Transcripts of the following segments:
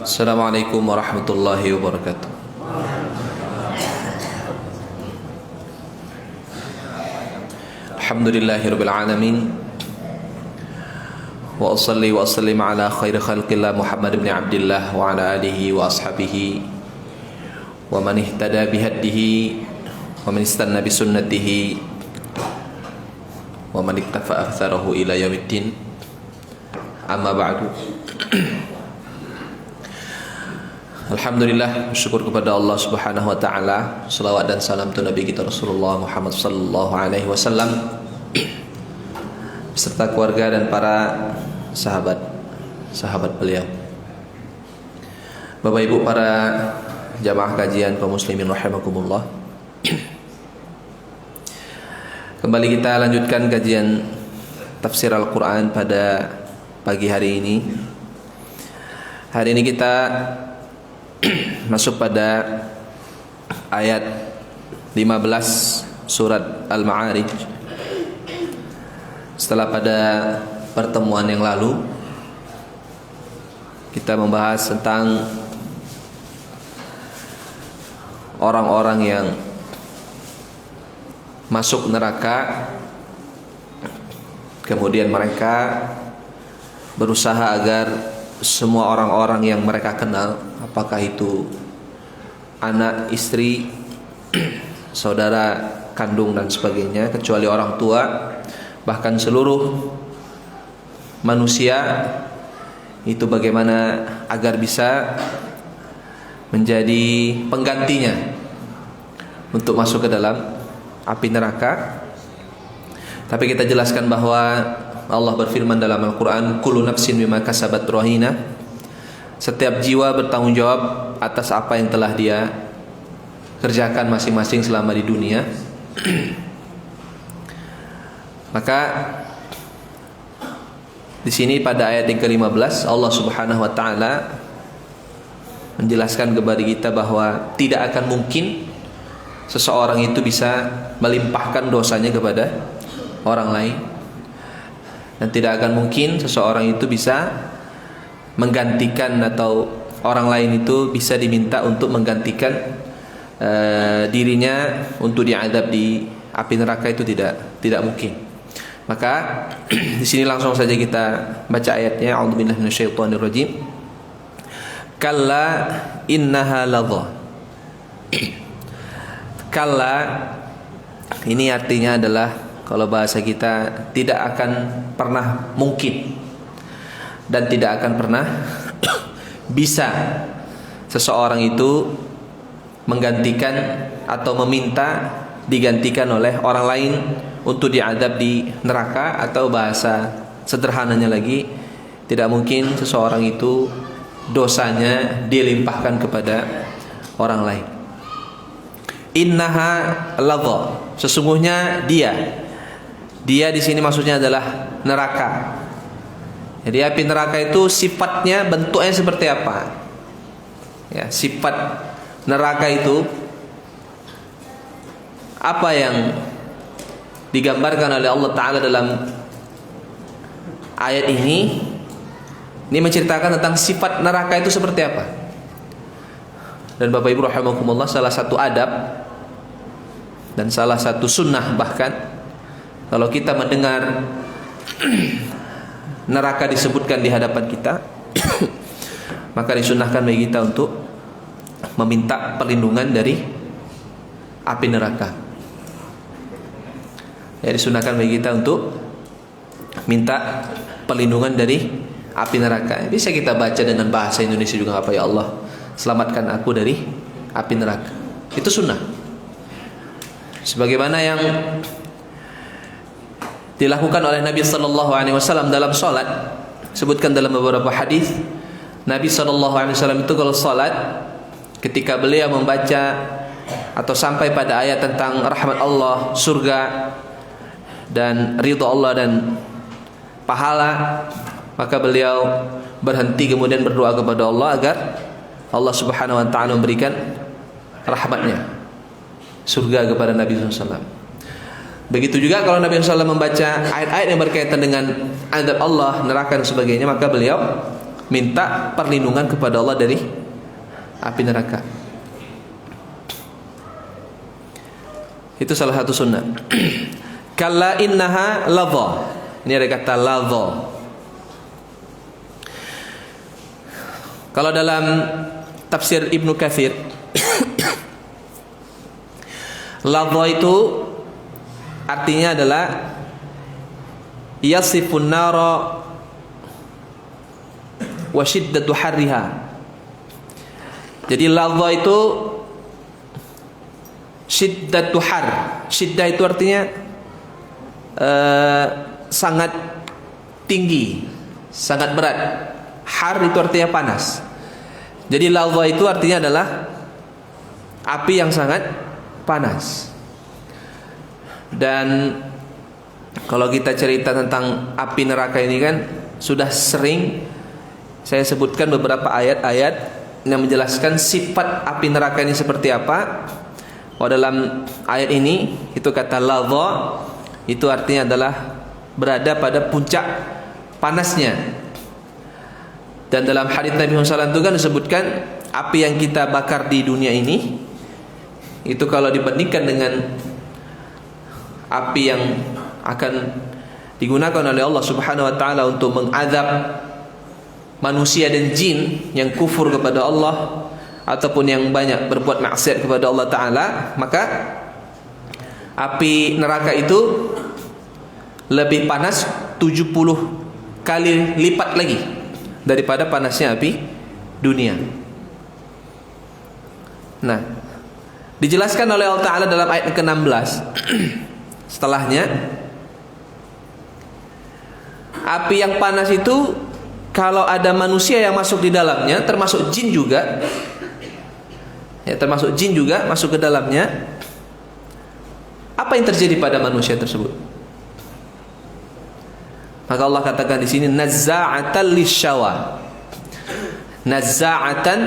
Assalamualaikum warahmatullahi wabarakatuh. Alhamdulillahirabbil alamin. Wa usalli wa usallim ala khairi khalqillah Muhammad ibn Abdillah wa ala alihi wa ashabihi wa man ihtada bihadihi wa man istanna bi sunnatihi wa man iktafa atharahu ila yaumiddin. Amma ba'du. Alhamdulillah, syukur kepada Allah Subhanahu wa taala. Selawat dan salam untuk Nabi kita Rasulullah Muhammad sallallahu alaihi wasallam beserta keluarga dan para sahabat beliau. Bapak Ibu para jamaah kajian kaum muslimin rahimakumullah. Kembali kita lanjutkan kajian tafsir Al-Qur'an pada pagi hari ini. Hari ini kita masuk pada ayat 15 surat Al-Ma'arij. Setelah pada pertemuan yang lalu kita membahas tentang orang-orang yang masuk neraka, kemudian mereka berusaha agar semua orang-orang yang mereka kenal, apakah itu anak, istri, saudara kandung dan sebagainya, kecuali orang tua, bahkan seluruh manusia, itu bagaimana agar bisa menjadi penggantinya untuk masuk ke dalam api neraka. Tapi kita jelaskan bahwa Allah berfirman dalam Al-Quran, kullu nafsin bima kasabat rahina. Setiap jiwa bertanggung jawab atas apa yang telah dia kerjakan masing-masing selama di dunia. Maka di sini pada ayat yang ke-15 Allah Subhanahu wa taala menjelaskan kepada kita bahwa tidak akan mungkin seseorang itu bisa melimpahkan dosanya kepada orang lain. Dan tidak akan mungkin seseorang itu bisa menggantikan, atau orang lain itu bisa diminta untuk menggantikan dirinya untuk diazab di api neraka, itu tidak mungkin. Maka di sini langsung saja kita baca ayatnya. A'udzubillahi minasyaitonirrajim. Kalla innaha ladha. Kalla ini artinya adalah, kalau bahasa kita, tidak akan pernah mungkin dan tidak akan pernah bisa seseorang itu menggantikan atau meminta digantikan oleh orang lain untuk diazab di neraka. Atau bahasa sederhananya lagi, tidak mungkin seseorang itu dosanya dilimpahkan kepada orang lain. Innaha ladha, sesungguhnya dia di sini maksudnya adalah neraka. Jadi api neraka itu sifatnya, bentuknya seperti apa? Ya, sifat neraka itu apa yang digambarkan oleh Allah Ta'ala dalam ayat ini? Ini menceritakan tentang sifat neraka itu seperti apa. Dan Bapak Ibu rahimakumullah, salah satu adab dan salah satu sunnah bahkan, kalau kita mendengar neraka disebutkan di hadapan kita, maka disunnahkan bagi kita untuk meminta perlindungan dari api neraka. Ya, disunnahkan bagi kita untuk minta perlindungan dari api neraka. Bisa kita baca dengan bahasa Indonesia juga, apa, ya Allah, selamatkan aku dari api neraka. Itu sunnah. Sebagaimana yang dilakukan oleh Nabi sallallahu alaihi wasallam dalam salat. Sebutkan dalam beberapa hadis, Nabi sallallahu alaihi wasallam itu kalau salat, ketika beliau membaca atau sampai pada ayat tentang rahmat Allah, surga dan ridha Allah dan pahala, maka beliau berhenti kemudian berdoa kepada Allah agar Allah Subhanahu wa taala memberikan rahmatnya, surga kepada Nabi SAW. Begitu juga kalau Nabi SAW membaca ayat-ayat yang berkaitan dengan azab Allah, neraka dan sebagainya, maka beliau minta perlindungan kepada Allah dari api neraka. Itu salah satu sunnah. Kalla innaha ladha. Ini ada kata ladha. Kalau dalam tafsir Ibnu Katsir, ladha itu artinya adalah yasifun nara wa shiddatu harriha. Jadi ladha itu shiddatu har. Shiddah itu artinya sangat tinggi, sangat berat. Har itu artinya panas. Jadi ladha itu artinya adalah api yang sangat panas. Dan kalau kita cerita tentang api neraka ini kan sudah sering saya sebutkan beberapa ayat-ayat yang menjelaskan sifat api neraka ini seperti apa. Oh, dalam ayat ini itu kata ladha itu artinya adalah berada pada puncak panasnya. Dan dalam hadits Nabi SAW itu kan disebutkan api yang kita bakar di dunia ini itu kalau dibandingkan dengan api yang akan digunakan oleh Allah Subhanahu wa taala untuk mengazab manusia dan jin yang kufur kepada Allah ataupun yang banyak berbuat maksiat kepada Allah taala, maka api neraka itu lebih panas 70 kali lipat lagi daripada panasnya api dunia. Nah, dijelaskan oleh Allah taala dalam ayat ke-16 setelahnya, api yang panas itu kalau ada manusia yang masuk di dalamnya, termasuk jin juga, ya, termasuk jin juga masuk ke dalamnya, apa yang terjadi pada manusia tersebut? Maka Allah katakan di sini nazza'atan lisyawa. Nazza'atan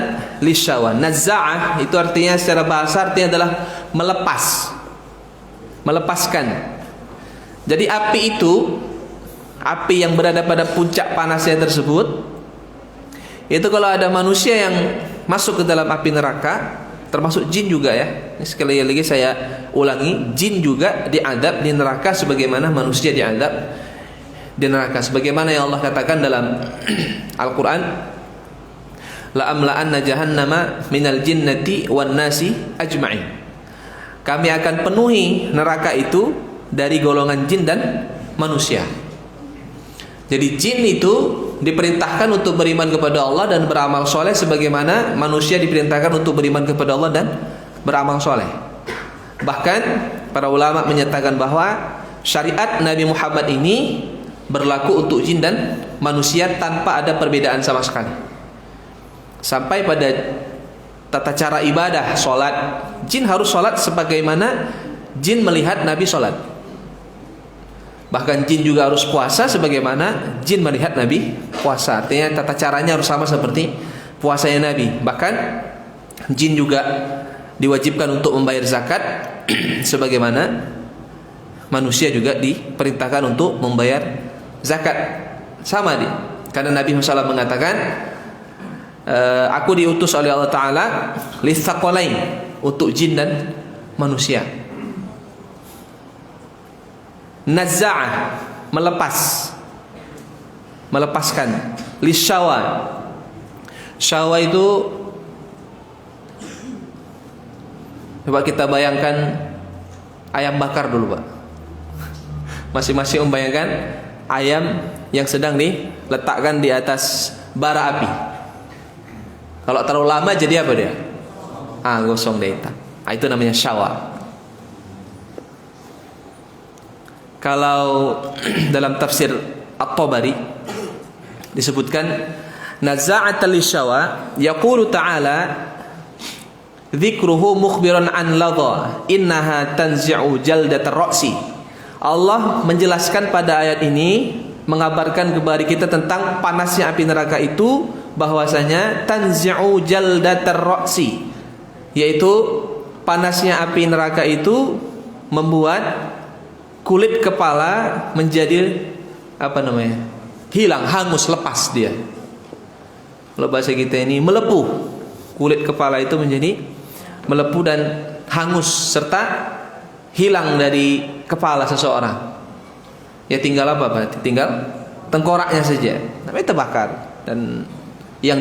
lisyawa. Nazza'ah itu artinya secara bahasa artinya adalah melepas, melepaskan. Jadi api itu, api yang berada pada puncak panasnya tersebut, itu kalau ada manusia yang masuk ke dalam api neraka, termasuk jin juga ya. Ini sekali lagi saya ulangi, jin juga diadab di neraka sebagaimana manusia diadab di neraka. Sebagaimana yang Allah katakan dalam Al-Quran, la amla'anna jahannama minal jinnati wan nasi ajma'in. Kami akan penuhi neraka itu dari golongan jin dan manusia. Jadi jin itu diperintahkan untuk beriman kepada Allah dan beramal soleh sebagaimana manusia diperintahkan untuk beriman kepada Allah dan beramal soleh. Bahkan para ulama menyatakan bahwa syariat Nabi Muhammad ini berlaku untuk jin dan manusia tanpa ada perbedaan sama sekali. Sampai pada tata cara ibadah solat, jin harus solat sebagaimana jin melihat Nabi solat. Bahkan jin juga harus puasa sebagaimana jin melihat Nabi puasa. Artinya tata caranya harus sama seperti puasanya Nabi. Bahkan jin juga diwajibkan untuk membayar zakat sebagaimana manusia juga diperintahkan untuk membayar zakat. Sama dia. Karena Nabi SAW mengatakan, aku diutus oleh Allah Ta'ala litsaqalain, untuk jin dan manusia. Nazza'ah, melepaskan. Lisyawa, syawa itu, coba kita bayangkan ayam bakar dulu Pak. Masing-masing membayangkan ayam yang sedang diletakkan di atas bara api. Kalau terlalu lama jadi apa dia? Gosong deh. Itu namanya syawa. Kalau dalam tafsir At-Tabari disebutkan nazza'atal lisyawa, yaqulu ta'ala dzikruhu mukhbiran an ladha innaha tanzi'u jaldatar ra'si Allah menjelaskan pada ayat ini, mengabarkan kepada kita tentang panasnya api neraka itu, bahwasanya tanzi'u jaldatar ra'si, yaitu panasnya api neraka itu membuat kulit kepala menjadi hilang, hangus, lepas dia. Kalau bahasa kita ini melepuh, kulit kepala itu menjadi melepuh dan hangus serta hilang dari kepala seseorang. Ya tinggal apa berarti? Tinggal tengkoraknya saja. Namanya terbakar. Dan yang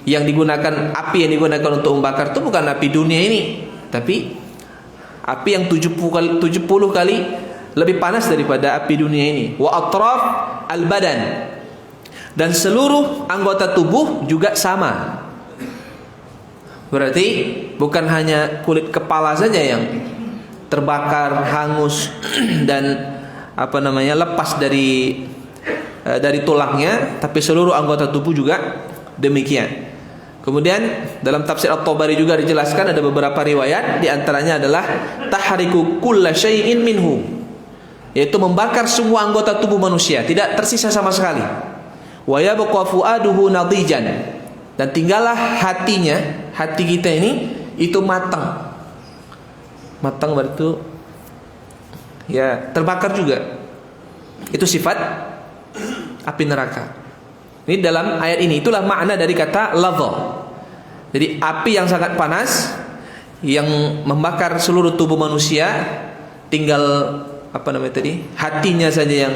digunakan, api yang digunakan untuk membakar itu bukan api dunia ini, tapi api yang 70 kali lebih panas daripada api dunia ini. Wa atraf al-badan, dan seluruh anggota tubuh juga sama. Berarti bukan hanya kulit kepala saja yang terbakar, hangus dan lepas dari tulangnya, tapi seluruh anggota tubuh juga demikian. Kemudian dalam tafsir At-Tabari juga dijelaskan ada beberapa riwayat, di antaranya adalah tahriku kulla syai'in minhu, yaitu membakar semua anggota tubuh manusia, tidak tersisa sama sekali. Wa yabqa fuaduhu nadijan, dan tinggallah hatinya, hati kita ini itu matang. Matang berarti ya terbakar juga. Itu sifat api neraka. Ini dalam ayat ini, itulah makna dari kata ladha. Jadi api yang sangat panas yang membakar seluruh tubuh manusia, tinggal hatinya saja yang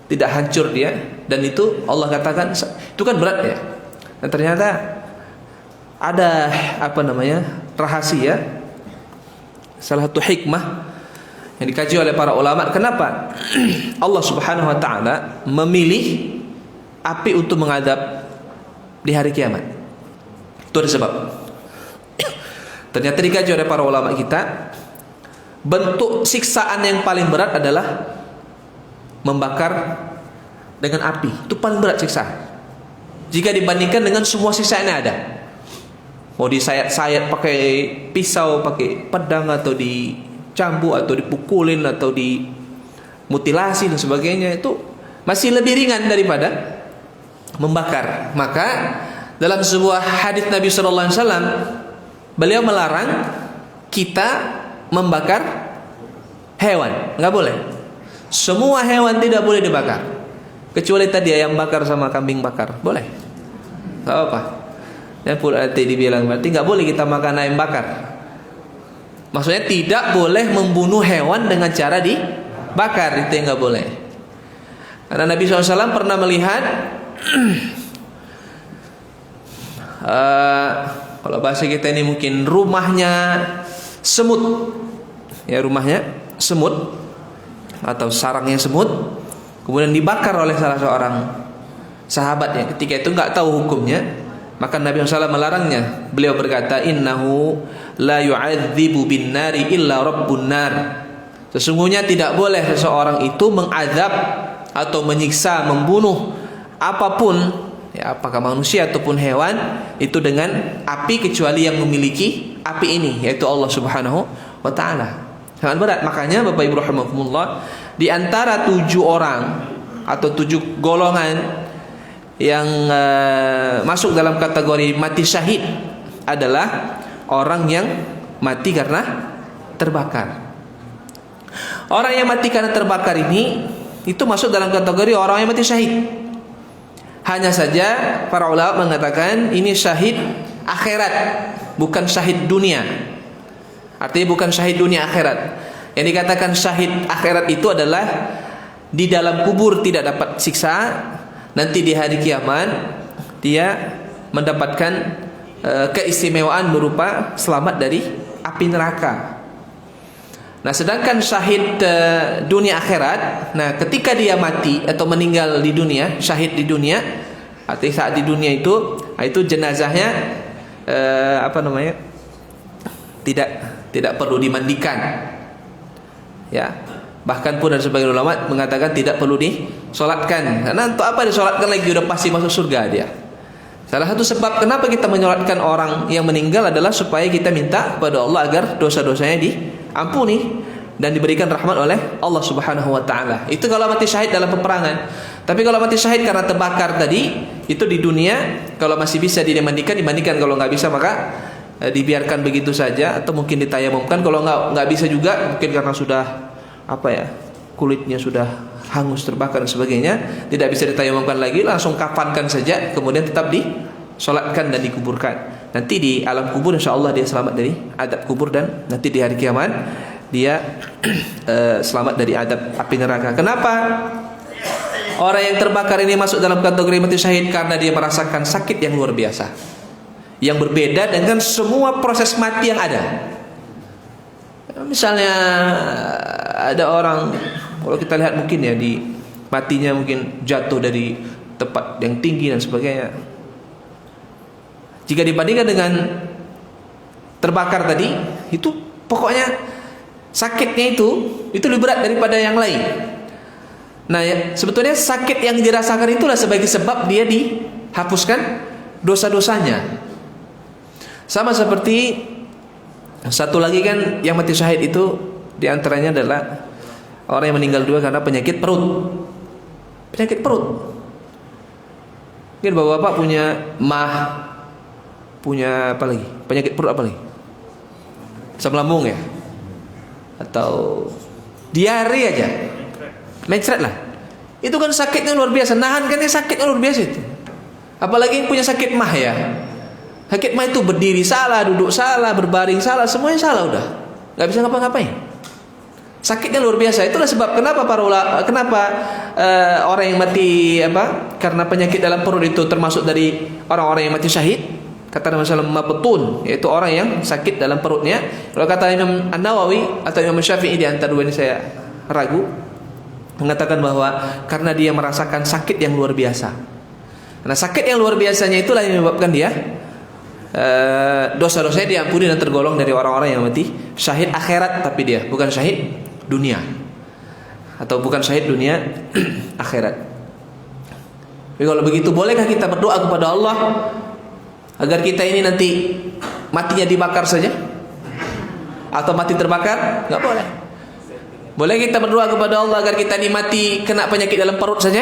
tidak hancur dia. Dan itu Allah katakan itu kan berat ya. Dan ternyata ada rahasia, salah satu hikmah yang dikaji oleh para ulama, kenapa Allah Subhanahu wa taala memilih api untuk mengadab di hari kiamat. Itu ada sebab. Ternyata dikaji oleh para ulama kita, bentuk siksaan yang paling berat adalah membakar dengan api. Itu paling berat siksaan jika dibandingkan dengan semua siksaan yang ada. Mau disayat-sayat pakai pisau, pakai pedang, atau dicambuk, atau dipukulin, atau dimutilasi dan sebagainya, itu masih lebih ringan daripada membakar. Maka dalam sebuah hadis Nabi sallallahu alaihi wasallam, beliau melarang kita membakar hewan. Enggak boleh. Semua hewan tidak boleh dibakar, kecuali tadi ayam bakar sama kambing bakar. Boleh. Enggak apa-apa. Dan pula dibilang berarti enggak boleh kita makan ayam bakar. Maksudnya tidak boleh membunuh hewan dengan cara dibakar, itu yang enggak boleh. Karena Nabi SAW pernah melihat kalau bahasa kita ini mungkin rumahnya semut, ya rumahnya semut atau sarangnya semut, kemudian dibakar oleh salah seorang sahabatnya. Ketika itu nggak tahu hukumnya, maka Nabi SAW melarangnya. Beliau berkata, innahu la yu'adzibu bin nari illa rabbun nar. Sesungguhnya tidak boleh seseorang itu mengadab atau menyiksa, membunuh apapun, ya apakah manusia ataupun hewan, itu dengan api, kecuali yang memiliki api ini, yaitu Allah Subhanahu wa taala. Sangat berat. Makanya Bapak Ibu rahimakumullah, di antara 7 orang atau 7 golongan yang masuk dalam kategori mati syahid adalah orang yang mati karena terbakar. Orang yang mati karena terbakar ini itu masuk dalam kategori orang yang mati syahid. Hanya saja para ulama mengatakan ini syahid akhirat, bukan syahid dunia. Artinya bukan syahid dunia akhirat. Yang dikatakan syahid akhirat itu adalah di dalam kubur tidak dapat siksa, nanti di hari kiamat dia mendapatkan keistimewaan berupa selamat dari api neraka. Nah, sedangkan syahid dunia akhirat, nah ketika dia mati atau meninggal di dunia, syahid di dunia, artinya saat di dunia itu jenazahnya tidak perlu dimandikan, ya. Bahkan pun ada sebagian ulama mengatakan tidak perlu disolatkan, karena untuk apa disolatkan lagi, udah pasti masuk surga dia. Salah satu sebab kenapa kita menyolatkan orang yang meninggal adalah supaya kita minta kepada Allah agar dosa-dosanya diampuni. dan diberikan rahmat oleh Allah Subhanahu wa taala. Itu kalau mati syahid dalam peperangan. Tapi kalau mati syahid karena terbakar tadi, itu di dunia kalau masih bisa dimandikan, kalau nggak bisa maka dibiarkan begitu saja atau mungkin ditayamumkan. Kalau nggak bisa juga mungkin karena sudah kulitnya sudah hangus terbakar dan sebagainya, tidak bisa ditayamumkan lagi, langsung kafankan saja, kemudian tetap disolatkan dan dikuburkan. Nanti di alam kubur insyaallah dia selamat dari adab kubur, dan nanti di hari kiamat dia selamat dari adab api neraka. Kenapa orang yang terbakar ini masuk dalam kategori mati syahid? Karena dia merasakan sakit yang luar biasa, yang berbeda dengan semua proses mati yang ada. Misalnya ada orang, kalau kita lihat mungkin ya, di matinya mungkin jatuh dari tempat yang tinggi dan sebagainya. Jika dibandingkan dengan terbakar tadi, itu pokoknya sakitnya itu lebih berat daripada yang lain. Nah, sebetulnya sakit yang dirasakan itulah sebagai sebab dia dihapuskan dosa-dosanya. Sama seperti satu lagi kan, yang mati syahid itu diantaranya adalah orang yang meninggal dua karena penyakit perut. Penyakit perut. Mungkin bapak-bapak punya punya apa lagi? Penyakit perut apa lagi? Asam lambung ya? Atau diare aja? Mencret lah. Itu kan sakitnya luar biasa. Nahan kan sakitnya luar biasa itu. Apalagi yang punya sakit mah ya. Sakit mah itu berdiri salah, duduk salah, berbaring salah, semuanya salah udah. Gak bisa ngapa-ngapain. Sakitnya luar biasa. Itulah sebab kenapa orang yang mati karena penyakit dalam perut itu termasuk dari orang-orang yang mati syahid. Kata Nabi sallallahu alaihi wasallam mabtun, yaitu orang yang sakit dalam perutnya. Kalau kata Imam An-Nawawi atau Imam Syafi'i, di antara dua ini saya ragu, mengatakan bahwa karena dia merasakan sakit yang luar biasa. Karena sakit yang luar biasanya itulah yang menyebabkan dia dosa-dosanya diampuni dan tergolong dari orang-orang yang mati syahid akhirat, tapi dia bukan syahid dunia, atau bukan syahid dunia akhirat. Jadi kalau begitu, bolehkah kita berdoa kepada Allah agar kita ini nanti matinya dibakar saja atau mati terbakar? Nggak boleh. Boleh kita berdoa kepada Allah agar kita ini mati kena penyakit dalam perut saja?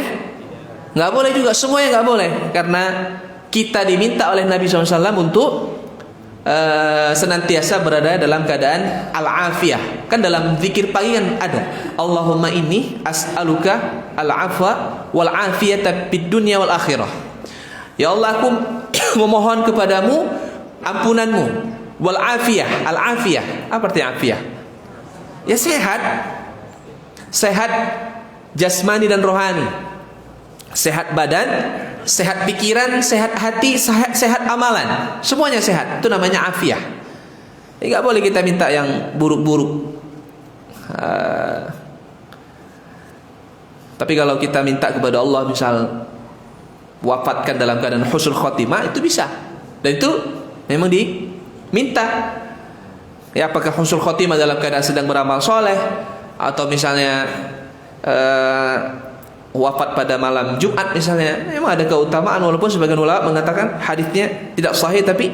Nggak boleh juga. Semuanya nggak boleh, karena kita diminta oleh Nabi SAW untuk senantiasa berada dalam keadaan al-afiyah. Kan dalam zikir pagi kan ada, Allahumma inni as'aluka al-afwa wal afiyata fid dunya wal akhirah. Ya Allah, aku memohon kepadamu ampunanmu, wal afiyah. Al-afiyah, apa arti afiyah? Ya sehat jasmani dan rohani, sehat badan, sehat pikiran, sehat hati, sehat amalan, semuanya sehat. Itu namanya afiyah. Enggak boleh kita minta yang buruk-buruk. Tapi kalau kita minta kepada Allah, misal wafatkan dalam keadaan husnul khotimah, itu bisa, dan itu memang diminta. Ya, apakah husnul khotimah dalam keadaan sedang beramal soleh, atau misalnya wafat pada malam Jumat misalnya, memang ada keutamaan, walaupun sebagian ulama mengatakan hadisnya tidak sahih, tapi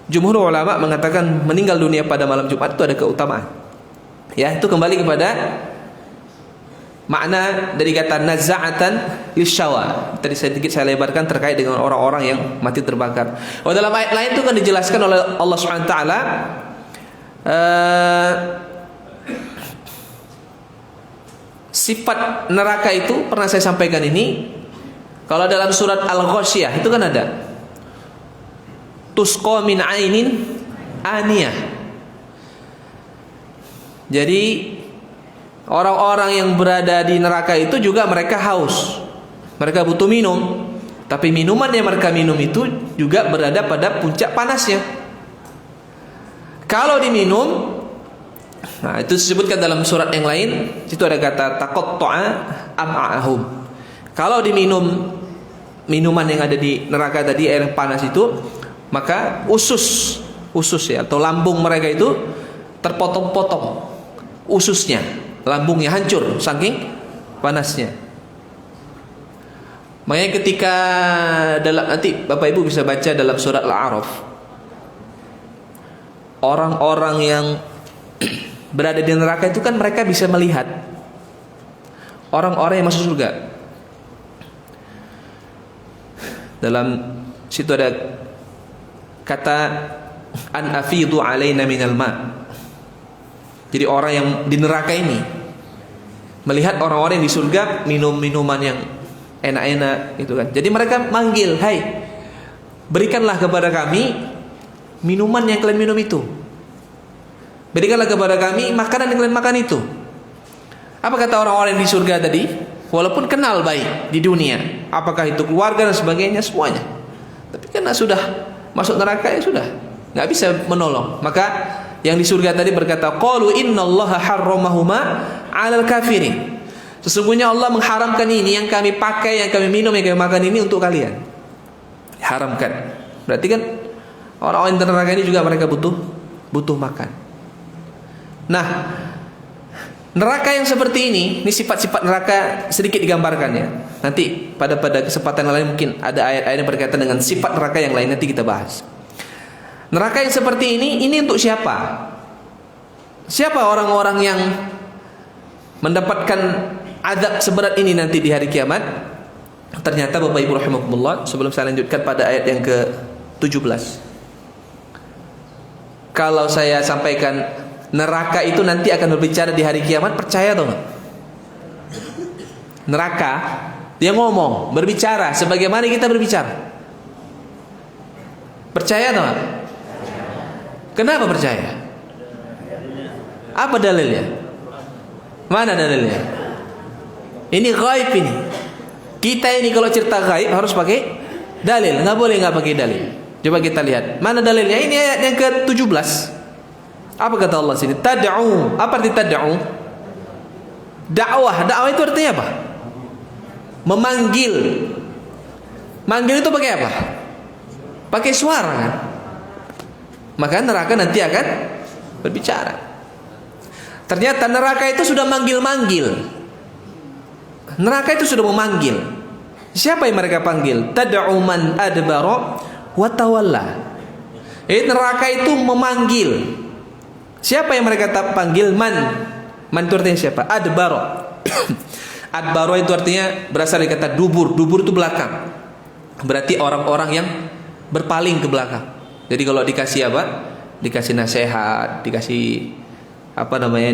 jumhur ulama mengatakan meninggal dunia pada malam Jumat itu ada keutamaan. Ya, itu kembali kepada makna dari kata naza'atan lisyawa. Tadi sedikit saya lebarkan terkait dengan orang-orang yang mati terbakar. Oh, dalam ayat lain itu kan dijelaskan oleh Allah Subhanahu wa taala sifat neraka itu, pernah saya sampaikan ini. Kalau dalam surat Al-Ghasyiyah itu kan ada tusqa min ainin aniyah. Jadi orang-orang yang berada di neraka itu juga mereka haus, mereka butuh minum, tapi minuman yang mereka minum itu juga berada pada puncak panasnya. Kalau diminum, nah itu disebutkan dalam surat yang lain, itu ada kata taqatta'a am'a'ahum. Kalau diminum minuman yang ada di neraka tadi, air yang panas itu, maka usus ya, atau lambung mereka itu terpotong-potong ususnya, lambungnya hancur saking panasnya. Makanya ketika nanti Bapak Ibu bisa baca dalam surat Al-A'raf, orang-orang yang berada di neraka itu kan mereka bisa melihat orang-orang yang masuk surga. Dalam situ ada kata an afidu alaina minal ma. Jadi orang yang di neraka ini melihat orang-orang yang di surga minum minuman yang enak-enak gitu kan. Jadi mereka manggil, "Hai, berikanlah kepada kami minuman yang kalian minum itu. Berikanlah kepada kami makanan yang kalian makan itu." Apa kata orang-orang di surga tadi? Walaupun kenal baik di dunia, apakah itu keluarga dan sebagainya, semuanya, tapi karena sudah masuk neraka ya sudah, nggak bisa menolong. Maka yang di surga tadi berkata, qalu innallaha harramahuma 'alal kafirin. Sesungguhnya Allah mengharamkan ini yang kami pakai, yang kami minum, yang kami makan ini untuk kalian. Haramkan. Berarti kan orang-orang di neraka ini juga mereka butuh makan. Nah, neraka yang seperti ini sifat-sifat neraka sedikit digambarkan ya. Nanti pada kesempatan lain mungkin ada ayat-ayat yang berkaitan dengan sifat neraka yang lain, nanti kita bahas. Neraka yang seperti ini untuk siapa? Siapa orang-orang yang mendapatkan azab seberat ini nanti di hari kiamat? Ternyata Bapak Ibu rahimakumullah, sebelum saya lanjutkan pada ayat yang ke-17. Kalau saya sampaikan neraka itu nanti akan berbicara di hari kiamat, percaya atau enggak? Neraka dia ngomong, berbicara sebagaimana kita berbicara. Percaya atau enggak? Kenapa percaya? Apa dalilnya? Mana dalilnya? Ini gaib ini. Kita ini kalau cerita gaib harus pakai dalil, nggak boleh nggak pakai dalil. Coba kita lihat mana dalilnya. Ini ayat yang ke-17. Apa kata Allah sini? Tad'u. Apa arti tad'u? Dakwah. Dakwah itu artinya apa? Memanggil. Manggil itu pakai apa? Pakai suara kan? Maka neraka nanti akan berbicara. Ternyata neraka itu sudah manggil-manggil. Neraka itu sudah memanggil. Siapa yang mereka panggil? Tad'u man adbara wa tawalla. Neraka itu memanggil. Siapa yang mereka panggil? Man itu artinya siapa? Adbaro. Adbaro itu artinya berasal dari kata dubur. Dubur itu belakang. Berarti orang-orang yang berpaling ke belakang. Jadi kalau dikasih apa? Dikasih nasihat, dikasih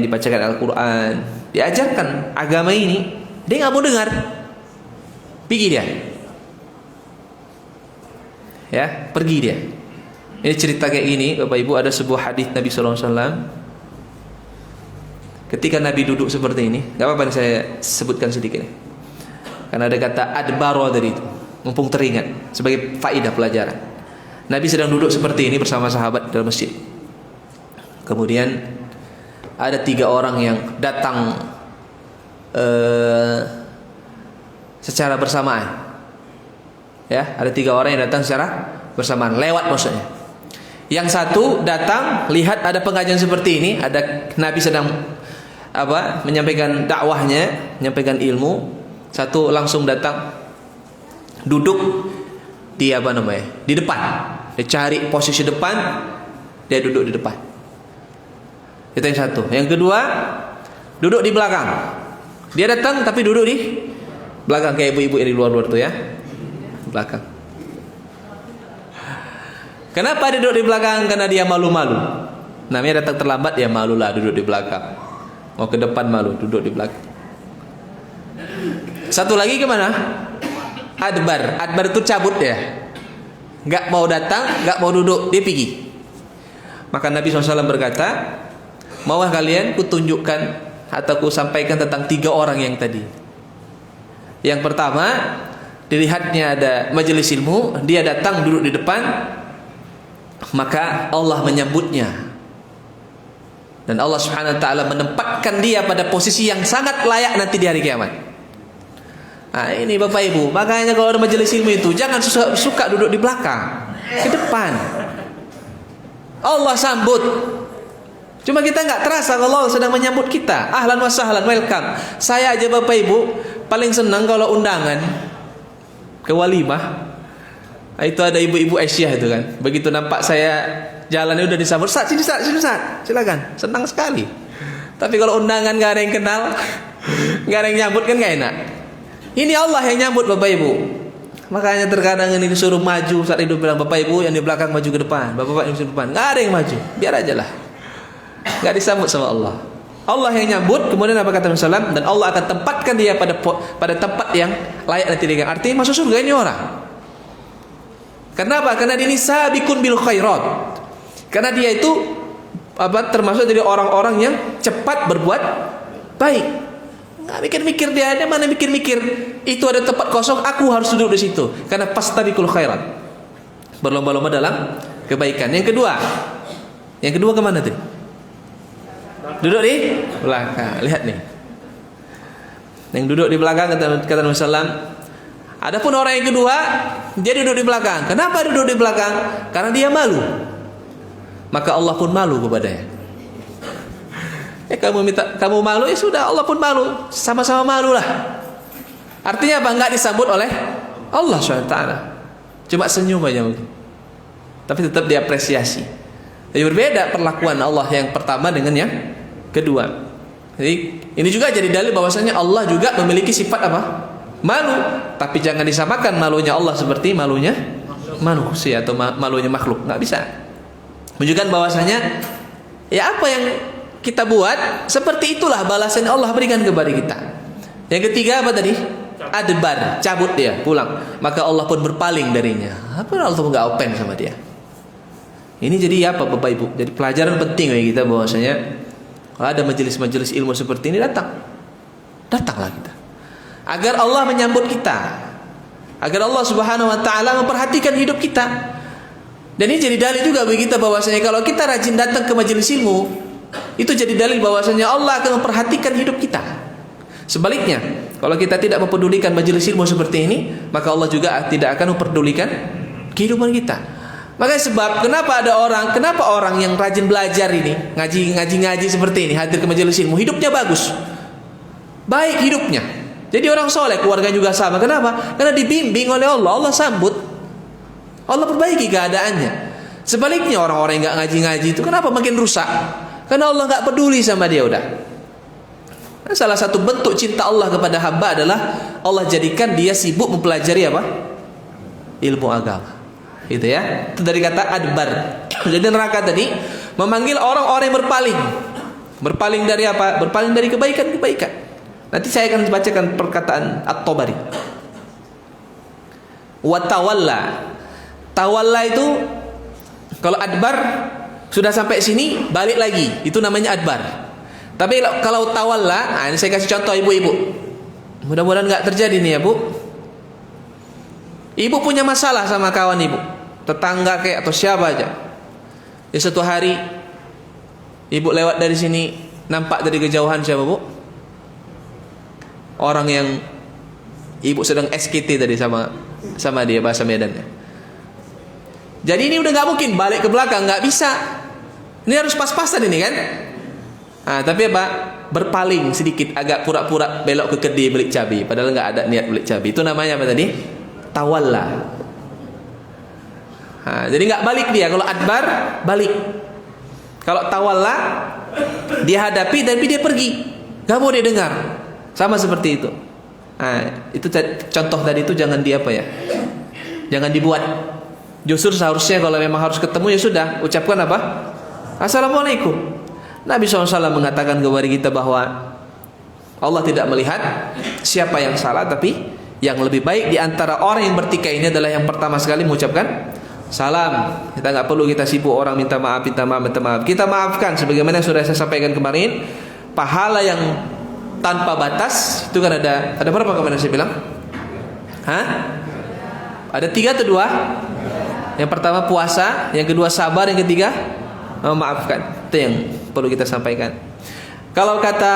dibacakan Al-Quran, diajarkan agama ini, dia nggak mau dengar, pergi dia. Ya, pergi dia. Ini cerita kayak gini, Bapak Ibu, ada sebuah hadis Nabi SAW. Ketika Nabi duduk seperti ini, nggak apa-apa saya sebutkan sedikit, karena ada kata adbaro tadi itu, mumpung teringat sebagai faidah pelajaran. Nabi sedang duduk seperti ini bersama sahabat dalam masjid. Kemudian ada 3 orang yang datang secara bersamaan. Ya, ada 3 orang yang datang secara bersamaan, lewat maksudnya. Yang satu datang, lihat ada pengajian seperti ini, ada Nabi sedang menyampaikan dakwahnya, menyampaikan ilmu. Satu langsung datang, duduk di di depan. Dia cari posisi depan, dia duduk di depan. Itu yang satu. Yang kedua, duduk di belakang. Dia datang tapi duduk di belakang, kayak ibu-ibu yang di luar-luar tuh ya, belakang. Kenapa dia duduk di belakang? Karena dia malu-malu. Namanya datang terlambat, ya malulah duduk di belakang. Mau ke depan malu, duduk di belakang. Satu lagi kemana? Adbar. Adbar itu cabut ya, nggak mau datang, nggak mau duduk, dia pergi. Maka Nabi SAW berkata, maukah kalian kutunjukkan atau kusampaikan tentang 3 orang yang tadi? Yang pertama, dilihatnya ada majelis ilmu, dia datang duduk di depan, maka Allah menyambutnya, dan Allah Subhanahu wa taala menempatkan dia pada posisi yang sangat layak nanti di hari kiamat. Nah, ini Bapak Ibu, makanya kalau ada majelis ilmu itu jangan suka duduk di belakang, ke depan. Allah sambut. Cuma kita nggak terasa kalau Allah sedang menyambut kita. Ahlan wa sahlan, welcome. Saya aja Bapak Ibu paling senang kalau undangan ke walimah. Nah, itu ada ibu-ibu Aisyah itu kan. Begitu nampak saya jalannya udah disambut, Ustaz, sini Ustaz, silakan. Senang sekali. Tapi kalau undangan nggak ada yang kenal, nggak ada yang nyambut kan nggak enak. Ini Allah yang nyambut Bapak Ibu. Makanya terkadang ini disuruh maju saat hidup bilang Bapak Ibu yang di belakang maju ke depan, Bapak yang di depan, nggak ada yang maju, biar aja lah. Nggak disambut sama Allah. Allah yang nyambut, kemudian apa kata Rasulullah, dan Allah akan tempatkan dia pada tempat yang layak nanti dia. Artinya masuk surga ini orang. Kenapa? Karena dia ini sabiqun bil khairat. Karena dia itu termasuk dari orang-orang yang cepat berbuat baik. Nggak mikir-mikir dia, mana mikir-mikir itu ada tempat kosong, aku harus duduk di situ. Karena fastabiqul khairat. Berlomba-lomba dalam kebaikan. Yang kedua kemana tuh? Duduk di belakang. Lihat nih. Yang duduk di belakang kata Rasulullah. Adapun orang yang kedua, dia duduk di belakang. Kenapa duduk di belakang? Karena dia malu. Maka Allah pun malu kepadanya. Kamu malu, ya sudah, Allah pun malu. Sama-sama malu lah. Artinya apa? Enggak disambut oleh Allah SWT. Cuma senyum aja mungkin. Tapi tetap diapresiasi. Jadi berbeda perlakuan Allah yang pertama dengan yang kedua. Jadi ini juga jadi dalil bahwasanya Allah juga memiliki sifat apa? Malu. Tapi jangan disamakan malunya Allah seperti malunya manusia atau malunya makhluk. Nggak bisa. Menunjukkan bahwasanya ya apa yang kita buat seperti itulah balasan Allah berikan kepada kita. Yang ketiga apa tadi? Adbar, cabut dia, pulang. Maka Allah pun berpaling darinya. Apa Allah pun nggak open sama dia. Ini jadi apa Bapak Ibu? Jadi pelajaran penting bagi kita bahwasanya kalau ada majelis-majelis ilmu seperti ini datanglah kita. Agar Allah menyambut kita. Agar Allah Subhanahu wa taala memperhatikan hidup kita. Dan ini jadi dalil juga bagi kita bahwasanya kalau kita rajin datang ke majelis ilmu, itu jadi dalil bahwasanya Allah akan memperhatikan hidup kita. Sebaliknya, kalau kita tidak mempedulikan majelis ilmu seperti ini, maka Allah juga tidak akan memperdulikan kehidupan kita. Makanya sebab kenapa orang yang rajin belajar ini, ngaji seperti ini, hadir ke majelis ilmu, hidupnya bagus. Baik hidupnya. Jadi orang soleh, keluarga juga sama. Kenapa? Karena dibimbing oleh Allah, Allah sambut. Allah perbaiki keadaannya. Sebaliknya orang-orang yang nggak ngaji itu kenapa makin rusak? Karena Allah nggak peduli sama dia udah. Salah satu bentuk cinta Allah kepada hamba adalah Allah jadikan dia sibuk mempelajari apa? Ilmu agama. Gitu ya. Itu dari kata adbar. Jadi neraka tadi memanggil orang-orang yang berpaling. Berpaling dari apa? Berpaling dari kebaikan-kebaikan. Nanti saya akan bacakan perkataan At-Tabari. Wa tawalla. Tawalla itu kalau adbar sudah sampai sini balik lagi, itu namanya adbar. Tapi kalau tawalla, nah ini saya kasih contoh ibu-ibu. Mudah-mudahan nggak terjadi nih ya Bu. Ibu punya masalah sama kawan ibu, tetangga kayak atau siapa aja. Di suatu hari ibu lewat dari sini, nampak dari kejauhan siapa Bu? Orang yang ibu sedang SKT tadi sama dia, bahasa Medannya. Jadi ini udah nggak mungkin balik ke belakang, nggak bisa. Ini harus pas-pasan ini kan. Nah, tapi apa? Berpaling sedikit, agak pura-pura belok ke kedai beli cabai, padahal nggak ada niat beli cabai. Itu namanya apa tadi? Tawalla. Nah, jadi nggak balik dia. Kalau adbar balik. Kalau tawalla dia hadapi tapi dia pergi, nggak mau dia dengar. Sama seperti itu. Nah, itu contoh tadi itu jangan jangan dibuat. Justru seharusnya kalau memang harus ketemu ya sudah, ucapkan apa? Assalamualaikum. Nabi SAW mengatakan kepada kita bahwa Allah tidak melihat siapa yang salah, tapi yang lebih baik di antara orang yang bertikai ini adalah yang pertama sekali mengucapkan salam. Kita nggak perlu kita sibuk orang minta maaf. Kita maafkan sebagaimana yang sudah saya sampaikan kemarin. Pahala yang tanpa batas itu kan ada berapa kemarin saya bilang? Ada 3 atau 2? Yang pertama puasa, yang kedua sabar, yang ketiga memaafkan. Itu yang perlu kita sampaikan. Kalau kata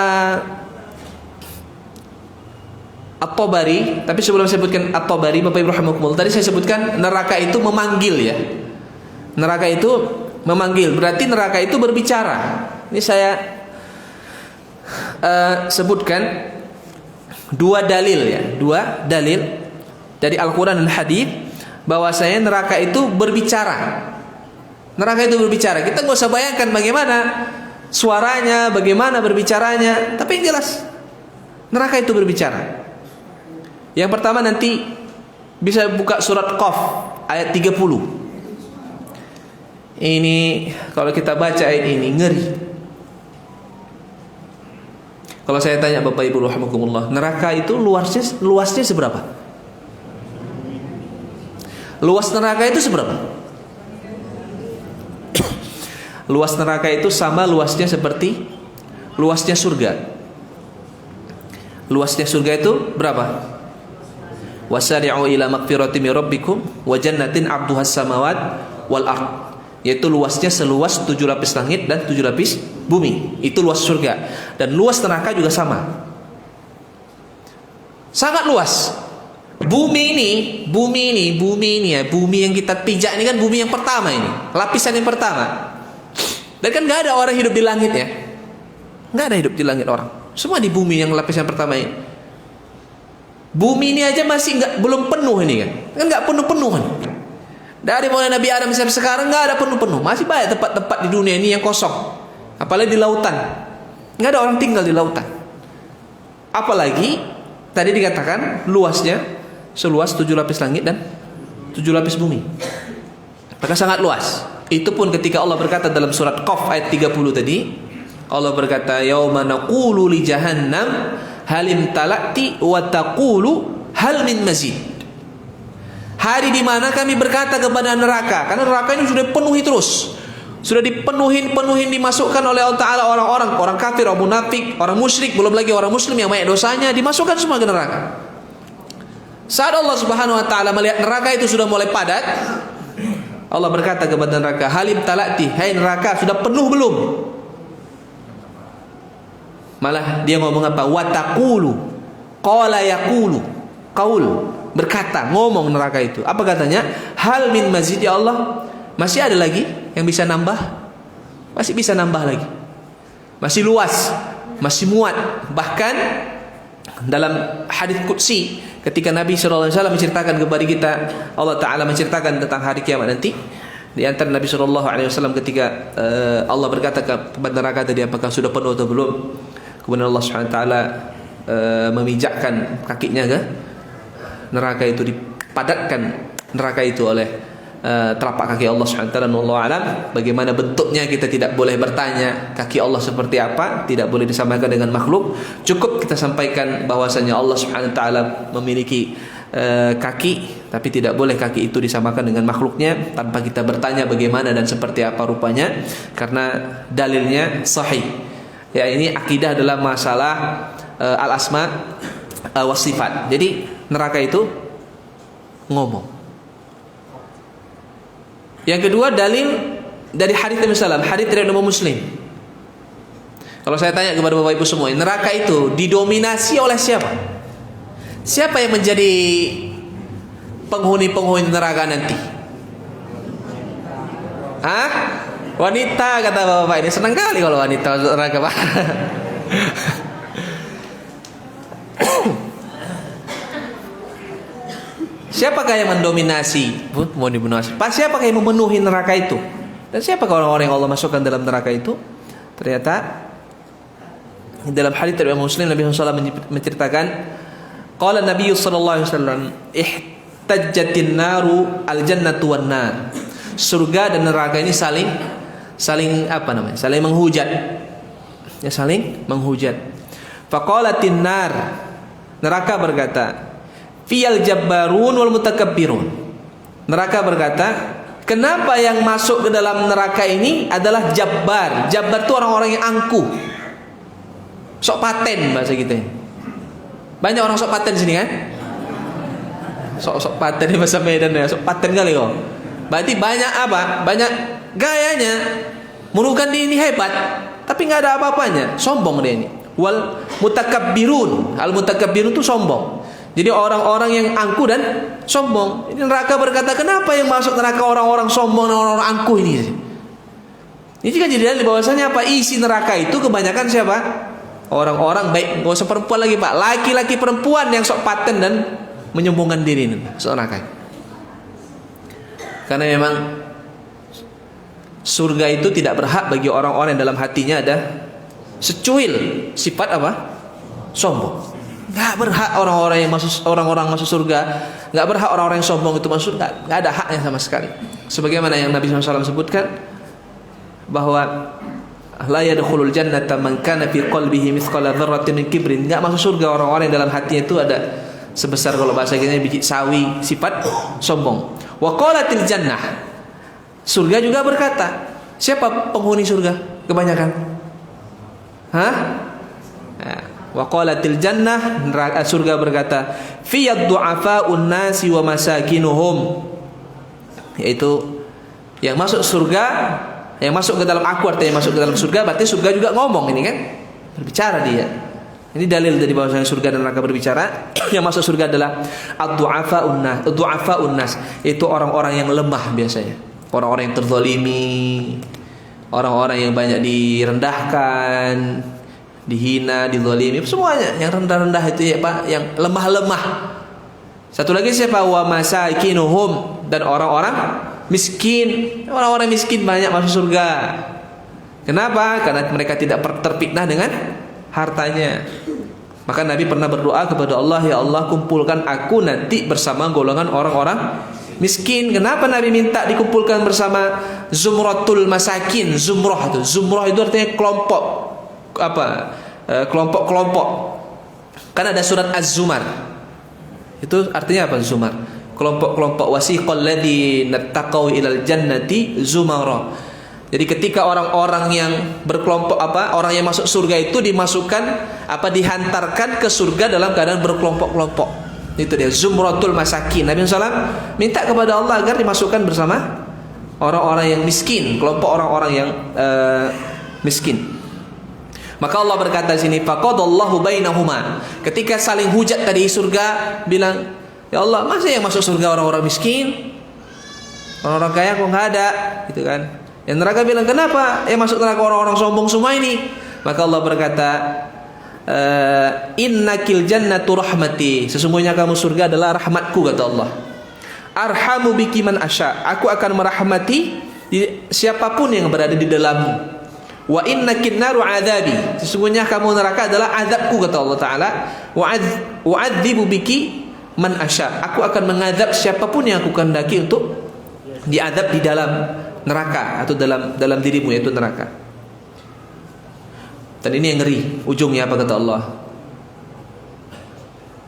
At-Tabari, tapi sebelum saya sebutkan At-Tabari, Bapak Ibu rahimakumullah, tadi saya sebutkan neraka itu memanggil ya. Neraka itu memanggil, berarti neraka itu berbicara. Ini saya sebutkan 2 dalil ya, 2 dalil dari Al-Quran dan Hadis bahwasanya neraka itu berbicara. Neraka itu berbicara. Kita nggak usah bayangkan bagaimana suaranya, bagaimana berbicaranya, tapi yang jelas neraka itu berbicara. Yang pertama nanti bisa buka surat Qaf ayat 30. Ini kalau kita baca ayat ini ngeri. Kalau saya tanya Bapak Ibu rahimakumullah, neraka itu luasnya seberapa? Luas neraka itu seberapa? Luas neraka itu sama luasnya seperti luasnya surga. Luasnya surga itu berapa? Wasari'u ila magfirati min rabbikum wa jannatin 'arduhas samawat wal ard. Yaitu luasnya seluas 7 lapis langit dan 7 lapis bumi. Itu luas surga. Dan luas neraka juga sama. Sangat luas. Bumi ini ya, bumi yang kita pijak ini kan bumi yang pertama ini, lapisan yang pertama. Dan kan nggak ada orang hidup di langit ya, nggak ada hidup di langit orang. Semua di bumi yang lapisan pertama ini. Bumi ini aja masih belum penuh ini kan nggak penuh kan. Dari mulai Nabi Adam sampai sekarang nggak ada penuh, masih banyak tempat-tempat di dunia ini yang kosong. Apalagi di lautan, nggak ada orang tinggal di lautan. Apalagi tadi dikatakan luasnya seluas 7 lapis langit dan 7 lapis bumi. Maka sangat luas. Itu pun ketika Allah berkata dalam surat Qaf ayat 30 tadi, Allah berkata, yauma naqulu li jahannam halim talati wa taqulu hal min mazid. Hari di mana kami berkata kepada neraka, karena neraka ini sudah penuhi terus. Sudah dipenuhin dimasukkan oleh Allah Ta'ala orang kafir, orang munafik, orang musyrik, belum lagi orang muslim yang banyak dosanya, dimasukkan semua ke neraka. Saat Allah Subhanahu wa taala melihat neraka itu sudah mulai padat, Allah berkata kepada neraka, halim talati, hai neraka, sudah penuh belum? Malah dia ngomong apa? Wataqulu, qala yaqulu, qaul, berkata, ngomong neraka itu. Apa katanya? Hal min mazid, ya Allah, masih ada lagi yang bisa nambah? Masih bisa nambah lagi. Masih luas, masih muat. Bahkan dalam hadis qudsi, ketika Nabi SAW menceritakan kepada kita, Allah Ta'ala menceritakan tentang hari kiamat nanti. Di antara Nabi SAW ketika Allah berkata kepada neraka tadi, apakah sudah penuh atau belum? Kemudian Allah SWT memijakkan kakinya ke neraka itu, dipadatkan neraka itu oleh telapak kaki Allah SWT. Dan Allah alam, bagaimana bentuknya kita tidak boleh bertanya kaki Allah seperti apa, tidak boleh disamakan dengan makhluk. Cukup kita sampaikan bahwasanya Allah SWT memiliki kaki, tapi tidak boleh kaki itu disamakan dengan makhluknya tanpa kita bertanya bagaimana dan seperti apa rupanya, karena dalilnya sahih. Ya, ini akidah dalam masalah al-asma was sifat. Jadi neraka itu ngomong. Yang kedua dalil dari hadits Nabi sallallahu alaihi wasallam, hadits dari Imam Muslim. Kalau saya tanya kepada Bapak Ibu semua, neraka itu didominasi oleh siapa? Siapa yang menjadi penghuni neraka nanti? Hah? Wanita, kata Bapak ini. Senang kali kalau wanita masuk neraka, Pak. Siapakah yang mendominasi? Mau didominasi. Siapakah yang memenuhi neraka itu? Dan siapakah orang-orang yang Allah masukkan dalam neraka itu? Ternyata dalam hadits dari Imam Muslim, Nabi SAW menceritakan, qala Nabi sallallahu alaihi wasallam, ihtajjatin naru al-jannatu wan nar. Surga dan neraka ini saling apa namanya? Saling menghujat. Ya, saling menghujat. Faqalatin nar, neraka berkata, fiyal jabbarun wal mutakabbirun. Neraka berkata, kenapa yang masuk ke dalam neraka ini adalah jabbar. Jabbar itu orang-orang yang angkuh, sok paten bahasa kita ini. Banyak orang sok paten sini kan? Sok paten di bahasa Medan ya, sok paten kali kok. Berarti banyak apa? Banyak gayanya. Menuduhkan dia ini hebat, tapi nggak ada apa-apanya. Sombong dia ini. Wal mutakabbirun. Al mutakabbirun itu sombong. Jadi orang-orang yang angkuh dan sombong. Ini neraka berkata, kenapa yang masuk neraka orang-orang sombong dan orang-orang angkuh ini? Ini juga jadi dalil bahwasanya apa? Isi neraka itu kebanyakan siapa? Orang-orang baik, nggak usah perempuan lagi, Pak. Laki-laki perempuan yang sok paten dan menyombongkan diri ini, sok neraka. Karena memang surga itu tidak berhak bagi orang-orang yang dalam hatinya ada secuil sifat apa? Sombong. Nggak berhak orang-orang masuk surga, nggak berhak orang-orang yang sombong itu masuk surga, nggak ada haknya sama sekali. Sebagaimana yang Nabi SAW sebutkan bahwa la yadkhulul jannata man kana fi qalbihi mithqala dzarratin min kibrin, nggak masuk surga orang-orang yang dalam hatinya itu ada sebesar, kalau bahasa kita biji sawi, sifat sombong. Wa qalatil jannah, surga juga berkata, siapa penghuni surga kebanyakan? Hah? Wa qalatil jannah, surga berkata, fiyad du'afa'un nasi wa masakinuhum, yaitu yang masuk surga, yang masuk ke dalam aku, artinya masuk ke dalam surga, berarti surga juga ngomong ini kan, berbicara dia. Ini dalil dari bahwasanya surga dan neraka berbicara. Yang masuk surga adalah ad-du'afa'un nas, itu orang-orang yang lemah biasanya, orang-orang yang terzalimi, orang-orang yang banyak direndahkan, dihina, dizalimi, semuanya yang rendah-rendah itu ya Pak, yang lemah-lemah. Satu lagi siapa? Wa masakinuhum, dan orang-orang miskin. Orang-orang miskin banyak masuk surga. Kenapa? Karena mereka tidak terfitnah dengan hartanya. Maka Nabi pernah berdoa kepada Allah, ya Allah kumpulkan aku nanti bersama golongan orang-orang miskin. Kenapa Nabi minta dikumpulkan bersama zumratul masakin? Zumrah itu artinya kelompok, kelompok-kelompok. Kan ada surat Az-Zumar. Itu artinya apa Zumar? Kelompok-kelompok. Wasiqal ladzina taqaw ilal jannati zumara. Jadi ketika orang-orang yang berkelompok orang yang masuk surga itu dimasukkan dihantarkan ke surga dalam keadaan berkelompok-kelompok. Itu dia zumratul masakin. Nabi SAW minta kepada Allah agar dimasukkan bersama orang-orang yang miskin, kelompok orang-orang yang miskin. Maka Allah berkata di sini, faqadallahu bainahuma. Ketika saling hujat tadi surga bilang, ya Allah, masa yang masuk surga orang-orang miskin? Orang-orang kaya kok nggak ada, gitu kan? Yang neraka bilang, kenapa yang masuk neraka orang-orang sombong semua ini? Maka Allah berkata, innakil jannatu rahmati. Sesungguhnya kamu surga adalah rahmatku, kata Allah. Arhamu biki man asya. Aku akan merahmati siapapun yang berada di dalammu. Wa innakin naru adzabi. Sesungguhnya kamu neraka adalah azabku, kata Allah Ta'ala. Wa'adzibu biki man asya. Aku akan mengazab siapapun yang aku kehendaki untuk diazab di dalam neraka atau dalam dirimu, yaitu neraka. Dan ini yang ngeri, ujungnya apa kata Allah?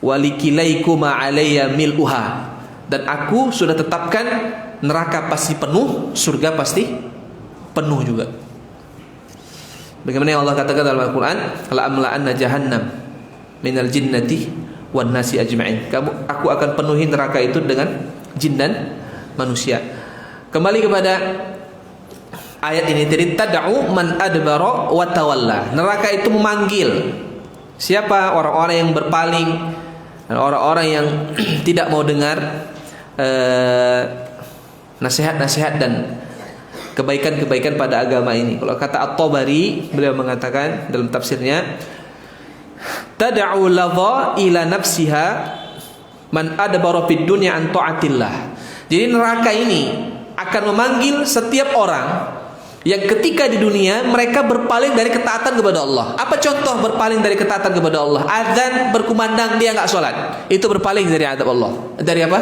Walikilaikuma alayya mil'uha. Dan aku sudah tetapkan neraka pasti penuh, surga pasti penuh juga. Bagaimana yang Allah katakan dalam Al-Quran, la'amla'anna jahannam minal jinnati wan nasi ajma'in. Aku akan penuhi neraka itu dengan jin dan manusia. Kembali kepada ayat ini tadi, tad'u man adbara wa tawalla. Neraka itu memanggil siapa? Orang-orang yang berpaling, orang-orang yang tidak mau dengar nasihat-nasihat dan kebaikan-kebaikan pada agama ini. Kalau kata At-Tabari, beliau mengatakan dalam tafsirnya, tad'u ladha ila nafsiha man adbara fid dunya an ta'atillah. Jadi neraka ini akan memanggil setiap orang yang ketika di dunia mereka berpaling dari ketaatan kepada Allah. Apa contoh berpaling dari ketaatan kepada Allah? Azan berkumandang dia enggak salat. Itu berpaling dari adab Allah. Dari apa?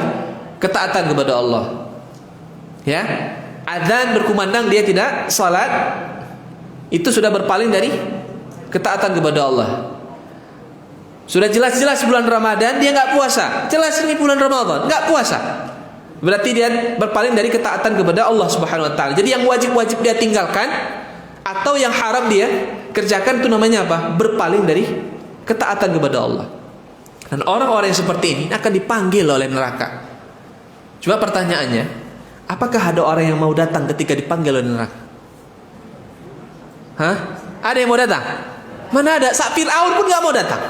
Ketaatan kepada Allah. Ya. Azan berkumandang dia tidak salat, itu sudah berpaling dari ketaatan kepada Allah. Sudah jelas-jelas bulan Ramadan dia enggak puasa. Jelas ini bulan Ramadan, enggak puasa. Berarti dia berpaling dari ketaatan kepada Allah Subhanahu wa taala. Jadi yang wajib-wajib dia tinggalkan atau yang haram dia kerjakan, itu namanya apa? Berpaling dari ketaatan kepada Allah. Dan orang-orang yang seperti ini akan dipanggil oleh neraka. Cuma pertanyaannya, apakah ada orang yang mau datang ketika dipanggil oleh neraka? Hah? Ada yang mau datang? Mana ada? Fir'aun pun gak mau datang.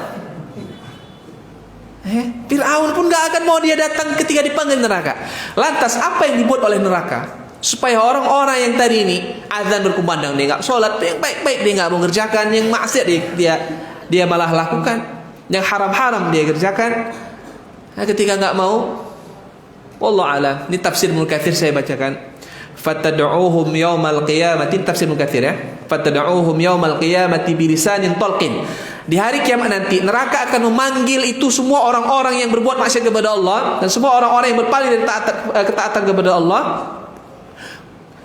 Fir'aun pun gak akan mau dia datang ketika dipanggil neraka. Lantas apa yang dibuat oleh neraka? Supaya orang-orang yang tadi ini azan berkumandang dia gak sholat, yang baik-baik dia gak mau kerjakan, yang maksiat dia malah lakukan, yang haram-haram dia kerjakan. Nah, ketika gak mau, wallahu a'lam. Ini tafsir Ibnu Katsir saya bacakan. fatad'uuhum yaumal qiyamati, tafsir Mukatsir ya, fatad'uuhum yaumal qiyamati bilisanin talqin. Di hari kiamat nanti neraka akan memanggil itu semua orang-orang yang berbuat maksiat kepada Allah dan semua orang-orang yang berpaling dari ketaatan kepada Allah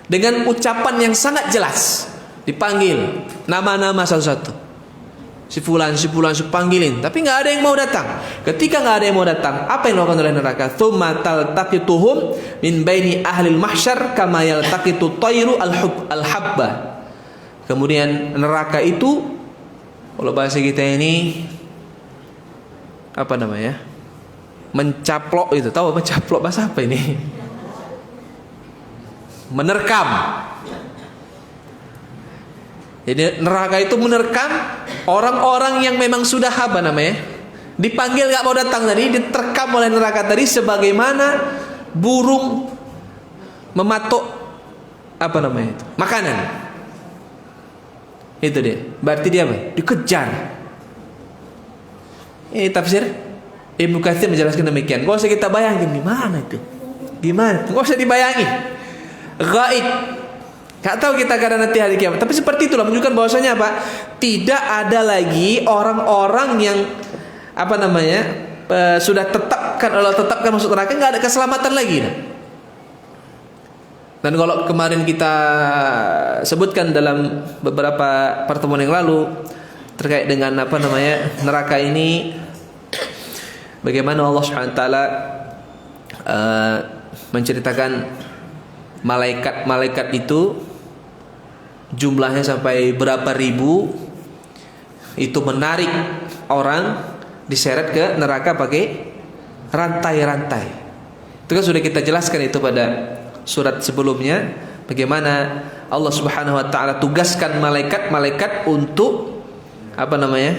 dengan ucapan yang sangat jelas. Dipanggil nama-nama satu-satu. Si fulan panggilin, tapi nggak ada yang mau datang. Ketika nggak ada yang mau datang, apa yang dilakukan oleh neraka? Tsumma taltaqituhum min baini ahlil mahsyar kama yaltaqitu tayru al-habba. Kemudian neraka itu, kalau bahasa kita ini apa namanya? Mencaplok itu. Tahu apa caplok, bahasa apa ini? Menerkam. Jadi neraka itu menerkam orang-orang yang memang sudah apa namanya, dipanggil gak mau datang tadi, diterkam oleh neraka tadi sebagaimana burung mematuk apa namanya itu, makanan. Itu dia. Berarti dia apa? Dikejar. Ini tafsir Ibnu Katsir menjelaskan demikian. Gak usah kita bayangin gimana itu. Gimana? Gak usah dibayangin. Gaib. Gak tahu kita karena nanti hari kiamat. Tapi seperti itulah menunjukkan bahwasanya apa? Tidak ada lagi orang-orang yang apa namanya sudah tetapkan masuk neraka, nggak ada keselamatan lagi. Dan kalau kemarin kita sebutkan dalam beberapa pertemuan yang lalu terkait dengan apa namanya neraka ini, bagaimana Allah Subhanahu Wa Taala menceritakan malaikat-malaikat itu jumlahnya sampai berapa ribu, itu menarik orang diseret ke neraka pakai rantai-rantai. Itu kan sudah kita jelaskan itu pada surat sebelumnya, bagaimana Allah Subhanahu Wa Taala tugaskan malaikat-malaikat untuk apa namanya,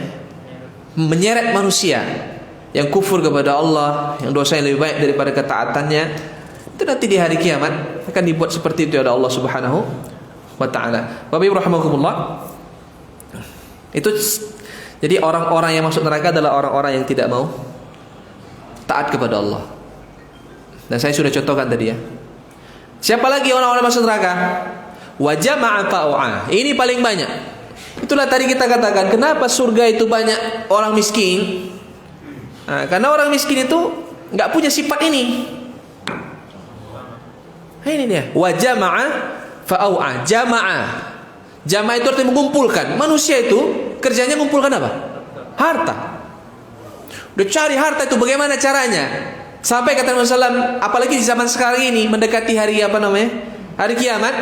menyeret manusia yang kufur kepada Allah, yang dosanya lebih baik daripada ketaatannya. Itu nanti di hari kiamat akan dibuat seperti itu oleh Allah Subhanahu wa ta'ala. Bapak Ibu rahimakumullah. Itu jadi orang-orang yang masuk neraka adalah orang-orang yang tidak mau taat kepada Allah. Dan saya sudah contohkan tadi ya. Siapa lagi orang-orang masuk neraka? Wa jama'a fa'u'a. Ini paling banyak. Itulah tadi kita katakan, kenapa surga itu banyak orang miskin? Nah, karena orang miskin itu enggak punya sifat ini. Ini dia. Wa jama'a fa'au'a. Jama'a itu artinya mengumpulkan. Manusia itu kerjanya mengumpulkan apa? Harta. Udah cari harta itu bagaimana caranya? Sampai kata Rasulullah SAW, apalagi di zaman sekarang ini mendekati hari apa namanya? Hari kiamat.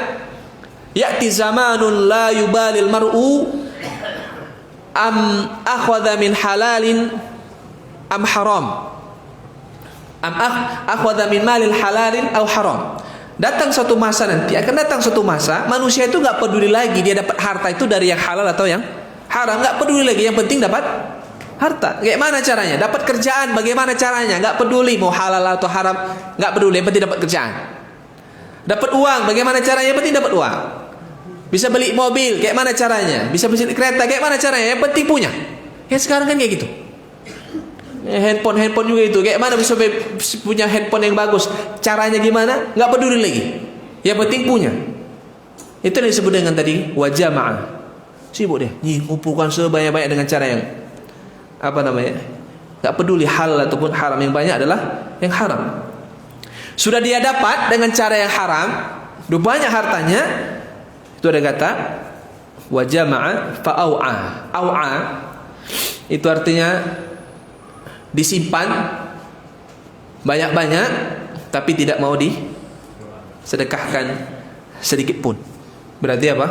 Ya'ti zamanun la yubalil mar'u am akhadha min halalin am haram. Am akhadha min malil halalin aw haram. Datang suatu masa nanti, akan datang suatu masa manusia itu nggak peduli lagi dia dapat harta itu dari yang halal atau yang haram, nggak peduli lagi, yang penting dapat harta. Bagaimana caranya? Dapat kerjaan, bagaimana caranya? Nggak peduli mau halal atau haram, nggak peduli, yang penting dapat kerjaan. Dapat uang, bagaimana caranya? Yang penting dapat uang. Bisa beli mobil, kayak mana caranya? Bisa beli kereta, kayak mana caranya? Yang penting punya. Ya sekarang kan kayak gitu. Handphone juga itu, kayak mana bisa punya handphone yang bagus, caranya gimana, nggak peduli lagi, yang penting punya. Itu yang disebut dengan tadi wajah ma'ah. Sibuk dia ngumpulkan sebanyak-banyak dengan cara yang apa namanya, nggak peduli halal ataupun haram, yang banyak adalah yang haram. Sudah dia dapat dengan cara yang haram, udah banyak hartanya, itu ada kata wajah ma'ah fa'au'a. Au'a itu artinya disimpan banyak-banyak tapi tidak mau disedekahkan sedikit pun. Berarti apa?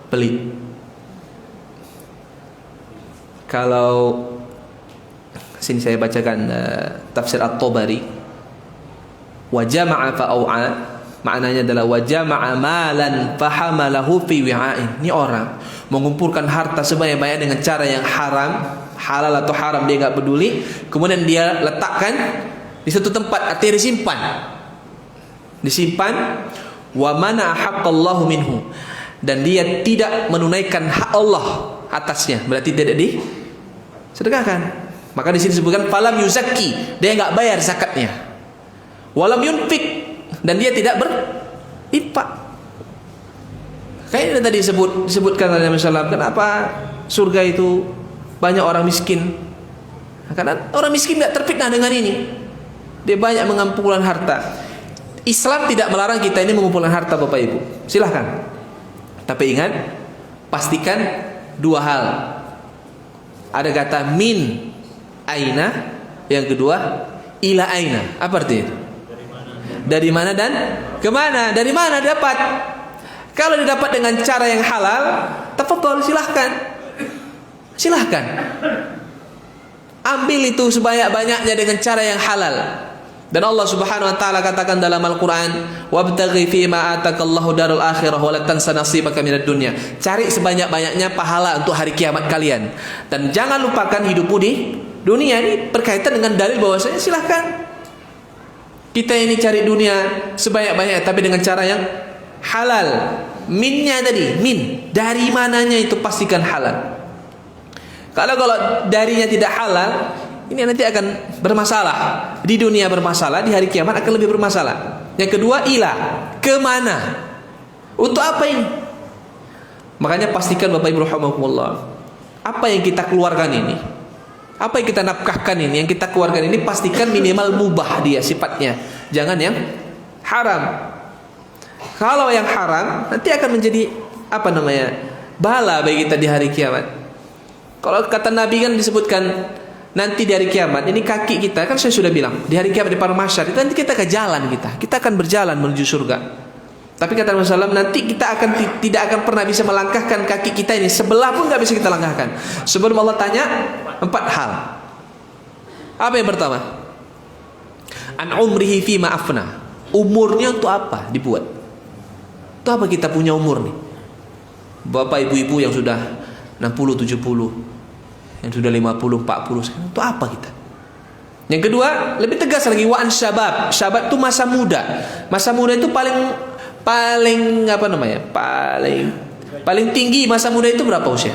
Pelit. Kalau sini saya bacakan tafsir At-Tabari, wa jama'a fa'au'a, maknanya adalah wa jama'a malan fahamalahu fi wi'ain. Ini orang mengumpulkan harta sebanyak-banyak dengan cara yang haram, halal atau haram dia enggak peduli, kemudian dia letakkan di satu tempat, artinya disimpan wa mana haqqallahu minhu, dan dia tidak menunaikan hak Allah atasnya, berarti tidak disedekahkan. Maka di sini disebutkan falam yuzakki, dia enggak bayar zakatnya. Walam yunfik, dan dia tidak Infak. Kayak tadi disebutkan oleh Nabi SAW, kenapa surga itu banyak orang miskin? Karena orang miskin tidak terfitnah dengan ini. Dia banyak mengumpulkan harta. Islam tidak melarang kita ini mengumpulkan harta Bapak Ibu. Silahkan. Tapi ingat, pastikan dua hal. Ada kata min aina, yang kedua ila aina. Apa artinya itu? Dari mana dan kemana? Dari mana dapat? Kalau didapat dengan cara yang halal, tafadhol, silahkan. Silahkan. Ambil itu sebanyak-banyaknya dengan cara yang halal. Dan Allah Subhanahu wa taala katakan dalam Al-Qur'an, "Wabtaghi fima atakallahu darul akhirah wa la tansa nasibaka minad dunya." Cari sebanyak-banyaknya pahala untuk hari kiamat kalian. Dan jangan lupakan hidupmu di dunia. Ini berkaitan dengan dalil bahwasanya silahkan. Kita ini cari dunia sebanyak-banyaknya tapi dengan cara yang halal. Minnya tadi, min, dari mananya itu pastikan halal. Kalau darinya tidak halal, ini nanti akan bermasalah. Di dunia bermasalah, di hari kiamat akan lebih bermasalah. Yang kedua, ila, kemana? Untuk apa ini? Makanya pastikan Bapak Ibu rahimakumullah, apa yang kita keluarkan ini, apa yang kita nafkahkan ini, yang kita keluarkan ini, pastikan minimal mubah dia sifatnya. Jangan yang haram. Kalau yang haram, nanti akan menjadi bala bagi kita di hari kiamat. Kalau kata Nabi kan disebutkan, nanti di hari kiamat ini kaki kita, kan saya sudah bilang, di hari kiamat di padang mahsyar itu nanti kita akan jalan, kita akan berjalan menuju surga. Tapi kata Rasulullah SAW, nanti kita tidak akan pernah bisa melangkahkan kaki kita ini, sebelah pun nggak bisa kita langkahkan sebelum Allah tanya 4 hal. Apa yang pertama? An umrihi fima afna. Umurnya untuk apa dibuat? Untuk apa kita punya umur nih? Bapak ibu-ibu yang sudah 60, 70, yang sudah 50, 40 sekarang, untuk apa kita? Yang kedua, lebih tegas lagi, wa an syabab. Syabab itu masa muda. Masa muda itu paling paling tinggi masa muda itu berapa usia?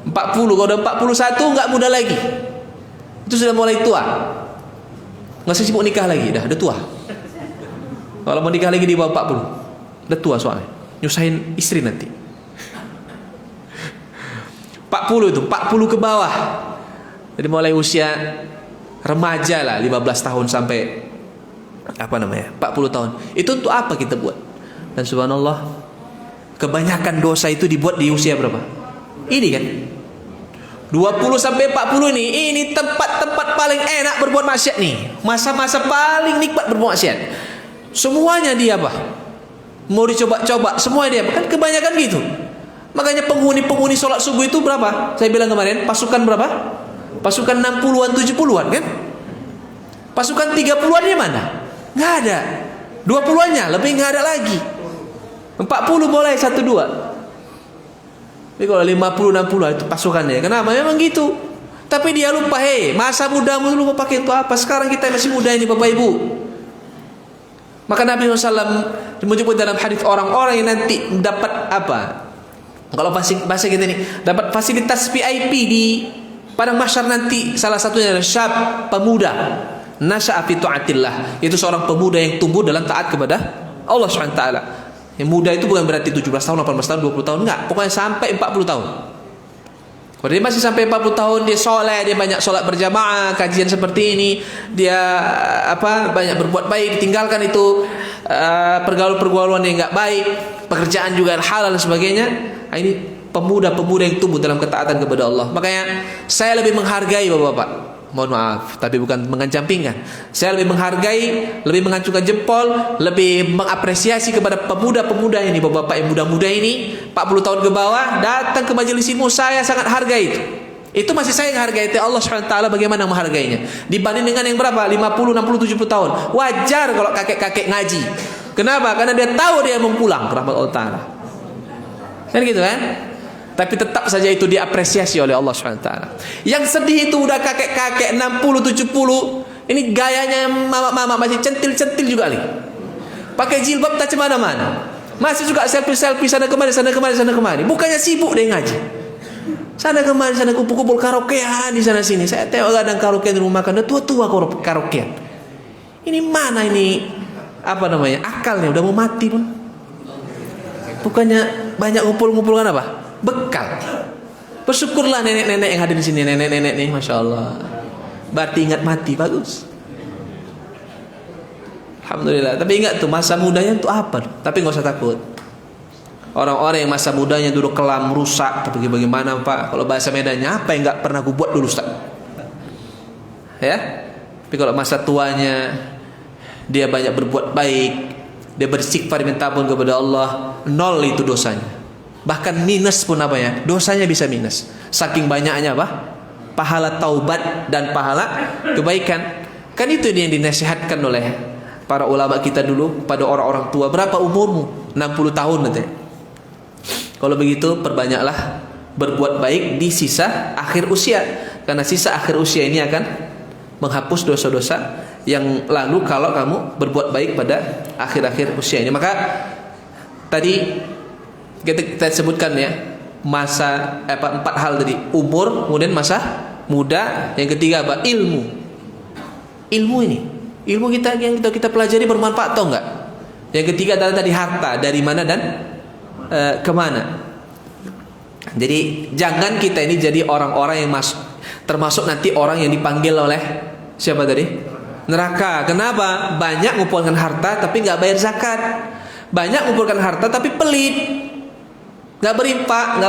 40. Kalau udah 41 enggak muda lagi. Itu sudah mulai tua. Enggak usah sibuk nikah lagi, udah tua. Kalau mau nikah lagi di bawah 40, udah tua soalnya. Nyusahin istri nanti. 40 itu, 40 ke bawah. Jadi mulai usia remaja lah, 15 tahun sampai 40 tahun. Itu untuk apa kita buat? Dan subhanallah, kebanyakan dosa itu dibuat di usia berapa? Ini kan 20 sampai 40 ini tempat-tempat paling enak berbuat maksiat nih. Masa-masa paling nikmat berbuat maksiat. Semuanya dia apa? Mau dicoba-coba, semua dia. Kan kebanyakan gitu. Makanya penghuni sholat subuh itu berapa? Saya bilang kemarin, pasukan berapa? Pasukan 60-an, 70-an kan? Pasukan 30-annya mana? Nggak ada. 20-annya lebih nggak ada lagi. 40 boleh 1-2. Tapi kalau 50-60 itu pasukannya. Kenapa? Memang gitu. Tapi dia lupa, masa mudamu lupa pakai untuk apa? Sekarang kita masih muda ini Bapak Ibu. Maka Nabi SAW menyebut dalam hadis orang-orang yang nanti dapat apa? Kalau bahasa kita ini dapat fasilitas VIP di padang mahsyar nanti, salah satunya adalah syab, pemuda, nasya'a fi ta'atillah, yaitu seorang pemuda yang tumbuh dalam taat kepada Allah Subhanahu wa taala. Yang muda itu bukan berarti 17 tahun, 18 tahun, 20 tahun, enggak, pokoknya sampai 40 tahun. Kalau dia masih sampai 40 tahun, dia soleh, dia banyak sholat berjamaah, kajian seperti ini, dia banyak berbuat baik, ditinggalkan itu pergaulan yang enggak baik, pekerjaan juga halal dan sebagainya. Nah, ini pemuda-pemuda yang tumbuh dalam ketaatan kepada Allah. Makanya saya lebih menghargai Bapak-bapak. Mohon maaf, tapi bukan mengecampingkan. Saya lebih menghargai, lebih mengacungkan jempol, lebih mengapresiasi kepada pemuda-pemuda ini, Bapak-bapak yang muda-muda ini, 40 tahun ke bawah, datang ke majelis ilmu, saya sangat hargai itu. Itu masih saya menghargai. Allah Subhanahu wa taala bagaimana menghargainya? Dibanding dengan yang berapa? 50, 60, 70 tahun. Wajar kalau kakek-kakek ngaji. Kenapa? Karena dia tahu dia mau pulang ke rahmat Allah taala. Kan gitu kan? Tapi tetap saja itu diapresiasi oleh Allah SWT. Yang sedih itu udah kakek-kakek 60, 70. Ini gayanya mama-mama masih centil-centil juga nih. Pakai jilbab tak kemana-mana. Masih juga selfie-selfie sana kemari, sana kemari, sana kemari. Bukannya sibuk dia ngaji. Sana kemari, sana kumpul-kumpul karaokean di sana sini. Saya tengok kadang karaokean di rumah kan tua-tua karaokean. Ini mana ini apa namanya, akalnya udah mau mati pun. Bukannya banyak ngumpul-ngumpulkan apa? Bekal. Bersyukurlah nenek-nenek yang hadir di sini, nenek-nenek nih, masya Allah. Berarti ingat mati, bagus. Alhamdulillah. Tapi ingat tuh masa mudanya untuk apa? Tapi nggak usah takut. Orang-orang yang masa mudanya dulu kelam, rusak, tapi bagaimana Pak? Kalau bahasa Medannya, apa yang nggak pernah gue buat dulu Ustaz? Ya. Tapi kalau masa tuanya dia banyak berbuat baik, dia beristighfar minta ampun kepada Allah, nol itu dosanya. Bahkan minus pun apa ya? Dosanya bisa minus. Saking banyaknya apa? Pahala taubat dan pahala kebaikan. Kan itu yang dinasihatkan oleh para ulama kita dulu pada orang-orang tua. Berapa umurmu? 60 tahun nanti. Kalau begitu perbanyaklah berbuat baik di sisa akhir usia, karena sisa akhir usia ini akan menghapus dosa-dosa yang lalu kalau kamu berbuat baik pada akhir-akhir usia ini. Maka tadi kita sebutkan ya, masa 4 hal tadi, umur, kemudian masa muda, yang ketiga apa? Ilmu. Ilmu ini, ilmu kita yang kita pelajari bermanfaat atau enggak? Yang ketiga adalah tadi harta, dari mana dan kemana. Jadi jangan kita ini jadi orang-orang yang termasuk nanti orang yang dipanggil oleh siapa tadi? Neraka. Kenapa? Banyak mengumpulkan harta tapi nggak bayar zakat. Banyak mengumpulkan harta tapi pelit, nggak berinfak,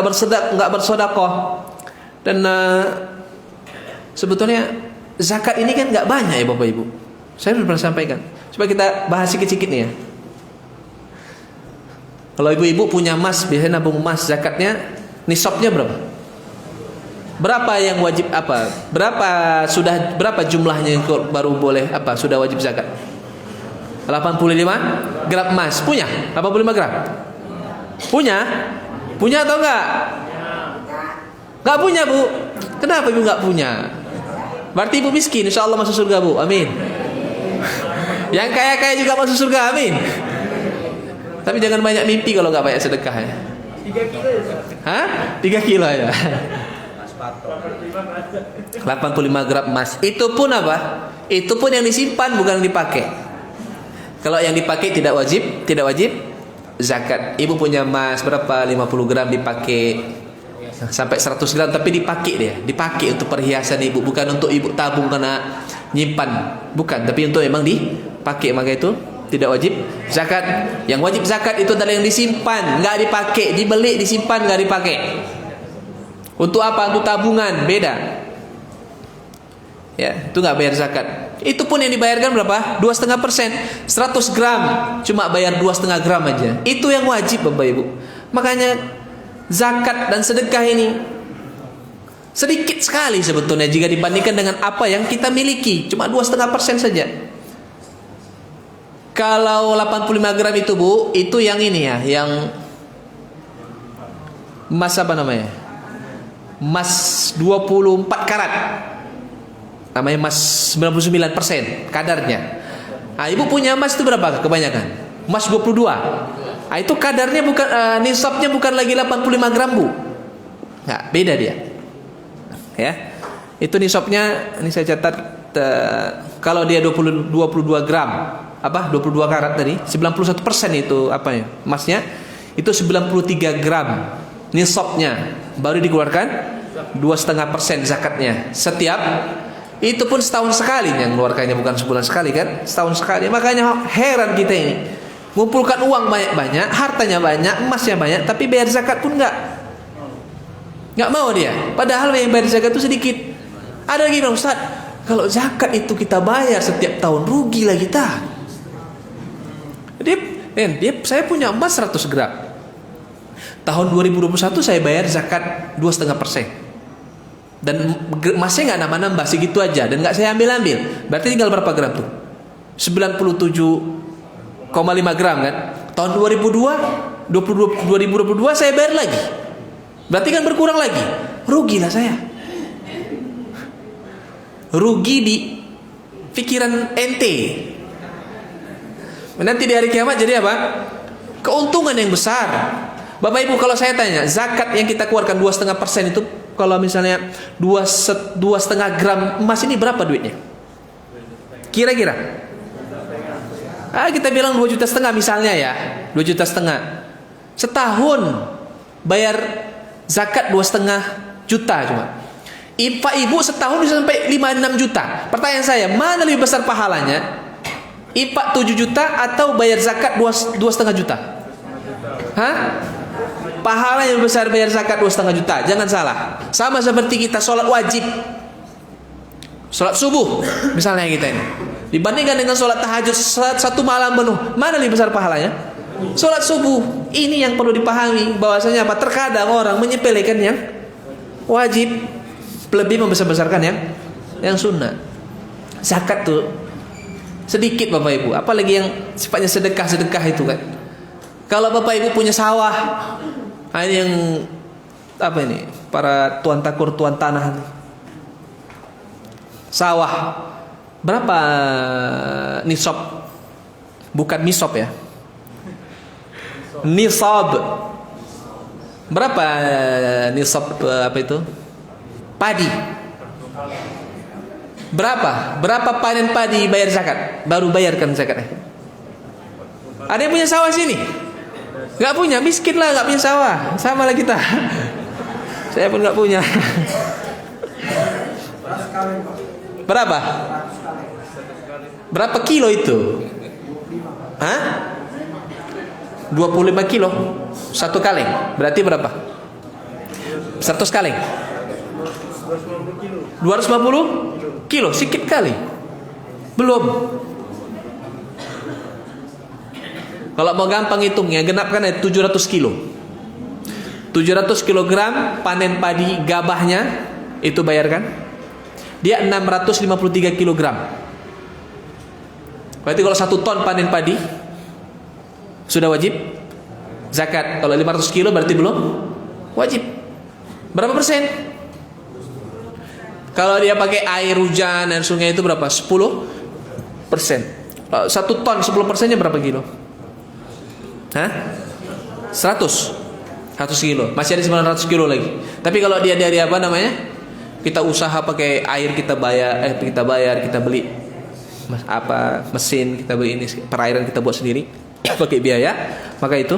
nggak bersodakoh. Dan sebetulnya zakat ini kan nggak banyak ya Bapak Ibu. Saya pernah sampaikan. Coba kita bahas sedikit nih ya. Kalau ibu-ibu punya emas, biasanya nabung emas, zakatnya nisabnya berapa? Berapa yang wajib apa? Berapa jumlahnya yang baru boleh apa? Sudah wajib zakat? 85 gram emas. Punya? 85 gram? Punya? Punya atau enggak? Enggak punya, Bu. Kenapa Ibu enggak punya? Berarti Ibu miskin, insyaallah masuk surga, Bu. Amin. Yang kaya-kaya juga masuk surga, amin. Tapi jangan banyak mimpi kalau nggak banyak sedekah ya. 3 kilo ya? Hah? 3 kilo ya. 85 gram emas. Itu pun apa? Itu pun yang disimpan, bukan yang dipakai. Kalau yang dipakai tidak wajib zakat. Ibu punya emas berapa? 50 gram dipakai sampai 100 gram, tapi dipakai untuk perhiasan ibu, bukan untuk ibu tabung karena nyimpan, bukan, tapi untuk memang dipakai. Maka itu tidak wajib zakat. Yang wajib zakat itu adalah yang disimpan, nggak dipakai, dibeli, disimpan, nggak dipakai. Untuk apa? Untuk tabungan, beda. Ya, itu nggak bayar zakat. Itu pun yang dibayarkan berapa? 2,5%. 100 gram cuma bayar 2,5 gram aja. Itu yang wajib Bapak Ibu. Makanya zakat dan sedekah ini sedikit sekali sebetulnya jika dibandingkan dengan apa yang kita miliki. Cuma 2,5% saja. Kalau 85 gram itu Bu, itu yang ini ya, yang emas apa namanya? Emas 24 karat. Namanya emas 99% kadarnya. Nah, Ibu punya emas itu berapa kebanyakan? Emas 22. Nah, itu kadarnya bukan nisabnya bukan lagi 85 gram Bu. Nggak, beda dia. Ya. Itu nisabnya, ini saya catat, kalau dia 22 gram, apa 22 karat tadi, 91% itu apa ya? Emasnya itu 93 gram nisabnya, baru dikeluarkan 2,5% zakatnya setiap. Itu pun setahun sekali yang mengeluarkannya, bukan sebulan sekali kan, setahun sekali. Makanya heran kita ini, ngumpulkan uang banyak-banyak, hartanya banyak, emasnya banyak, tapi bayar zakat pun nggak mau dia. Padahal yang bayar zakat itu sedikit. Ada lagi bilang, Ustaz, kalau zakat itu kita bayar setiap tahun, rugilah kita. Saya punya emas 100 gram. Tahun 2021 saya bayar zakat 2,5%. Dan emasnya nggak nambah-nambah, segitu aja, dan nggak saya ambil. Berarti tinggal berapa gram tuh? 97,5 gram kan? Tahun 2022 saya bayar lagi. Berarti kan berkurang lagi. Rugilah saya. Rugi di pikiran ente. Nanti di hari kiamat jadi apa? Keuntungan yang besar. Bapak Ibu, kalau saya tanya, zakat yang kita keluarkan 2,5% itu, kalau misalnya 2,5 gram emas ini berapa duitnya? Kira-kira Kita bilang 2,5 juta misalnya ya, 2,5 juta. Setahun bayar zakat 2,5 juta cuma. Pak ibu setahun bisa sampai 5-6 juta. Pertanyaan saya, mana lebih besar pahalanya? Infak 7 juta atau bayar zakat 2,5 juta? Pahala yang besar bayar zakat 2,5 juta. Jangan salah. Sama seperti kita sholat wajib, sholat subuh misalnya kita ini, dibandingkan dengan sholat tahajud satu malam penuh, mana lebih besar pahalanya? Sholat subuh. Ini yang perlu dipahami, bahwasanya apa? Terkadang orang menyepelekan yang wajib, lebih membesar-besarkan yang sunnah. Zakat tuh sedikit Bapak Ibu, apalagi yang sifatnya sedekah itu kan. Kalau Bapak Ibu punya sawah, ini yang apa ini? Para tuan takur, tuan tanah nih. Sawah berapa nisab? Bukan misop ya. Nisab. Berapa nisab apa itu? Padi. Berapa panen padi bayar zakat? Baru bayarkan zakatnya. Ada yang punya sawah sini? Gak punya, miskin lah, gak punya sawah. Sama lah kita. Saya pun gak punya. Berapa? Berapa kilo itu? 25 kilo satu kaleng. Berarti berapa? 100 kaleng. 250 kilo, sedikit kali. Belum. Kalau mau gampang hitungnya, genapkan 700 kilo. 700 kilogram panen padi gabahnya itu bayarkan. Dia 653 kilogram. Berarti kalau 1 ton panen padi sudah wajib zakat. Kalau 500 kilo berarti belum wajib. Berapa persen? Kalau dia pakai air hujan, air sungai itu berapa? 10%. 1 ton 10%-nya berapa kilo? 100 kilo. Masih ada 900 kilo lagi. Tapi kalau dia dari apa namanya? Kita usaha pakai air, kita bayar, kita beli mesin, kita beli ini perairan, kita buat sendiri pakai biaya, maka itu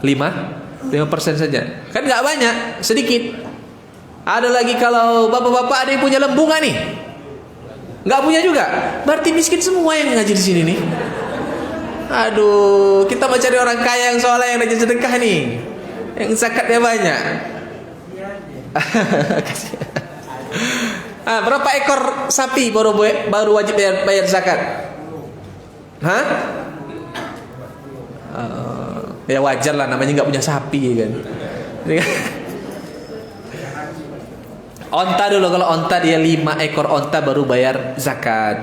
5% saja. Kan nggak banyak, sedikit. Ada lagi kalau bapak-bapak ada yang punya lembu nggak nih? Nggak punya juga. Berarti miskin semua yang ngaji di sini nih. Aduh, kita mau cari orang kaya yang soleh, yang rajin sedekah nih, yang zakatnya banyak. Berapa ekor sapi baru wajib bayar zakat? Ya wajar lah, namanya nggak punya sapi kan. Onta dulu, kalau onta dia 5 ekor onta baru bayar zakat.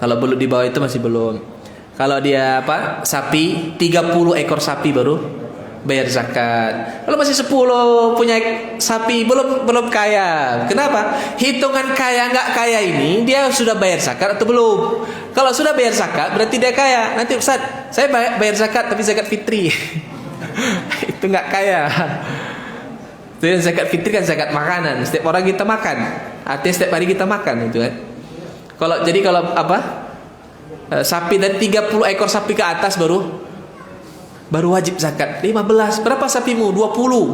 Kalau belum di bawah itu masih belum. Kalau dia sapi 30 ekor sapi baru bayar zakat. Kalau masih 10 punya sapi belum kaya. Kenapa? Hitungan kaya nggak kaya ini dia sudah bayar zakat atau belum? Kalau sudah bayar zakat berarti dia kaya. Nanti Ustaz, saya bayar zakat tapi zakat fitri. Itu nggak kaya. Jadi zakat fitri kan zakat makanan. Setiap orang kita makan. Artinya setiap hari kita makan itu kan. Kalau sapi dan 30 ekor sapi ke atas baru wajib zakat. 15. Berapa sapimu? 20.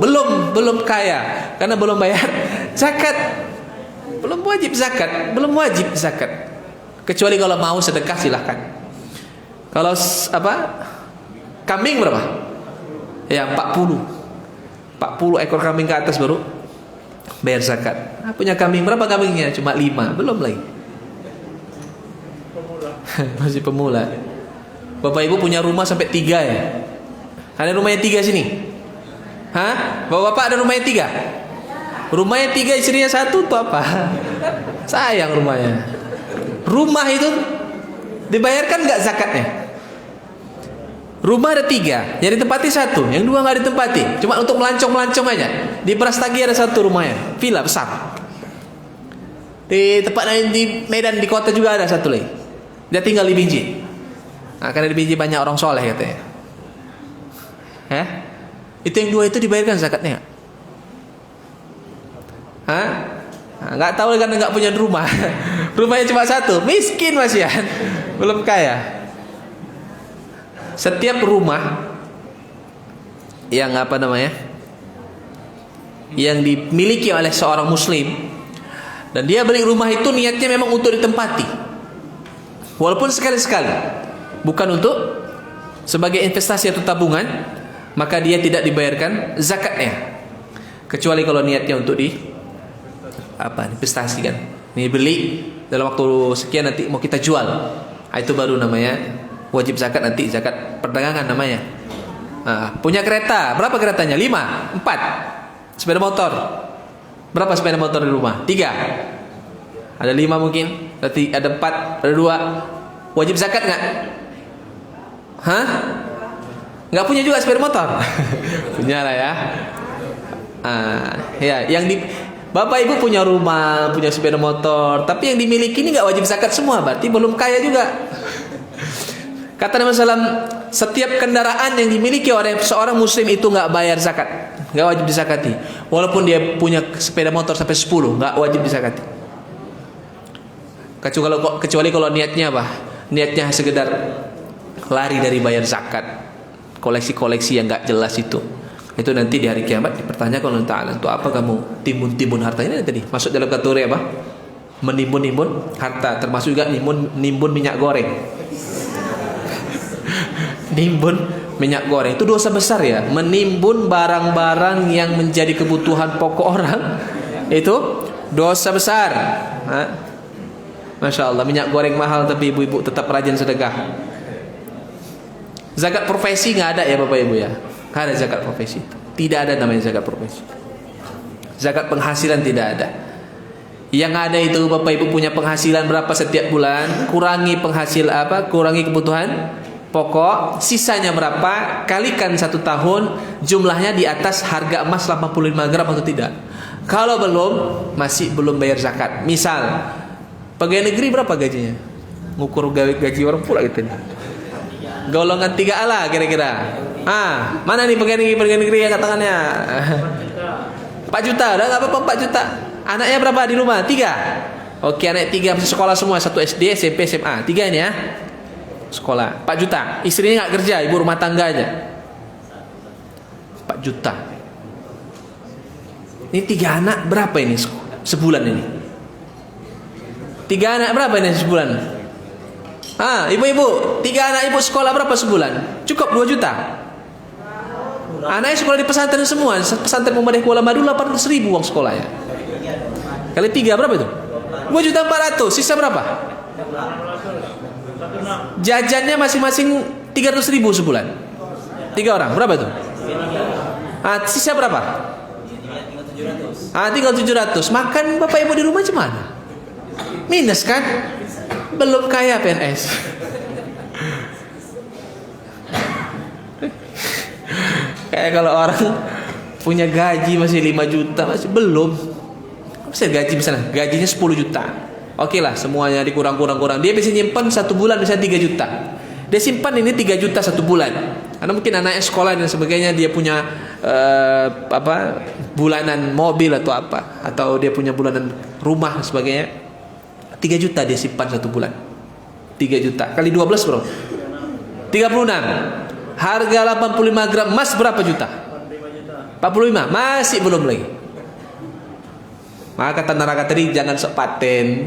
Belum kaya karena belum bayar zakat. Belum wajib zakat. Kecuali kalau mau sedekah silahkan. Kalau kambing berapa? Ya 40 ekor kambing ke atas baru bayar zakat. Punya kambing berapa kambingnya? Cuma 5. Belum lagi. Masih pemula. Bapak ibu punya rumah sampai 3 ya? Ada rumahnya 3 sini? Bapak ada rumahnya 3? Rumahnya 3, istrinya 1 tuh apa? Sayang rumahnya. Rumah itu dibayarkan nggak zakatnya? Rumah ada 3, yang ditempati 1, yang 2 nggak ditempati, cuma untuk melancong aja. Di Brastagi ada 1 rumahnya, villa besar. Di tempat lain di Medan, di kota juga ada 1 lagi. Dia tinggal di Binjai. Karena di Binjai banyak orang soleh katanya. Itu yang 2 itu dibayarkan zakatnya? Nggak tahu karena nggak punya rumah. Rumahnya cuma 1, miskin masih ya, belum kaya. setiap rumah yang apa namanya, yang dimiliki oleh seorang muslim dan dia beli rumah itu niatnya memang untuk ditempati, walaupun sekali-sekali, bukan untuk sebagai investasi atau tabungan, maka dia tidak dibayarkan zakatnya, kecuali kalau niatnya untuk investasikan. Ini beli dalam waktu sekian nanti mau kita jual, itu baru namanya wajib zakat, nanti zakat perdagangan namanya. Punya kereta, berapa keretanya? 5, 4. Sepeda motor, berapa sepeda motor di rumah? 3. Ada 5 mungkin, ada 4, ada 2. Wajib zakat nggak? Nggak punya juga sepeda motor? Punya lah ya. Ya, yang Bapak Ibu punya rumah, punya sepeda motor, tapi yang dimiliki ini nggak wajib zakat semua, berarti belum kaya juga. Kata Nabi SAW, setiap kendaraan yang dimiliki oleh seorang muslim itu nggak bayar zakat, nggak wajib dizakati. Walaupun dia punya sepeda motor sampai 10, nggak wajib dizakati. Kecuali kalau niatnya apa? Niatnya sekedar lari dari bayar zakat, koleksi-koleksi yang nggak jelas itu nanti di hari kiamat dipertanyakan oleh Ta'ala, untuk apa kamu timbun-timbun harta ini tadi? Masuk dalam kategori apa? Menimbun-nimbun harta, termasuk juga nimbun minyak goreng. Nimbun minyak goreng itu dosa besar ya. Menimbun barang-barang yang menjadi kebutuhan pokok orang itu dosa besar. Masya Allah, minyak goreng mahal tapi ibu-ibu tetap rajin sedekah. Zakat profesi nggak ada ya Bapak Ibu ya. Nggak ada zakat profesi. Tidak ada namanya zakat profesi. Zakat penghasilan tidak ada. Yang ada itu Bapak Ibu punya penghasilan berapa setiap bulan, kurangi kurangi kebutuhan pokok, sisanya berapa, kalikan 1 tahun, jumlahnya di atas harga emas 85 gram atau tidak. Kalau belum, masih belum bayar zakat. Misal pegawai negeri berapa gajinya? Ngukur gaji orang pula gitu. Golongan 3A lah kira-kira. Mana nih pegawai negeri yang katakannya 4 juta, udah nggak apa-apa 4 juta. Anaknya berapa di rumah? 3. Oke, anak 3 masih sekolah semua, 1 SD, SMP, SMA. 3 ini ya. Sekolah 4 juta. Istrinya nggak kerja, ibu rumah tangga aja. 4 juta. Ini 3 anak berapa ini sebulan ini? 3 anak berapa ini sebulan? Ibu-ibu, 3 anak ibu sekolah berapa sebulan? Cukup 2 juta. Anaknya sekolah di pesantren semua. Pesantren Muhammadiyah Kuala Madu 800.000 uang sekolahnya. Kali 3 berapa itu? 2.400.000. Sisa berapa? Jajannya masing-masing 300.000 sebulan. 3 orang berapa itu? Sisa berapa? Tinggal 700. Makan Bapak Ibu di rumah gimana? Minus kan? Belum kaya PNS. Kayak kalau orang punya gaji masih 5 juta, masih belum. Bisa gaji misalnya, gajinya 10 juta. Oke lah, semuanya dikurang-kurang. Dia bisa nyimpan 1 bulan bisa 3 juta. Dia simpan ini 3 juta 1 bulan. Karena mungkin anaknya sekolah dan sebagainya, dia punya bulanan mobil atau apa, atau dia punya bulanan rumah dan sebagainya. 3 juta dia simpan 1 bulan. 3 juta kali 12 berapa? 36. Harga 85 gram emas berapa juta? 45. Masih belum lagi. Maka kata neraka tadi jangan sok paten.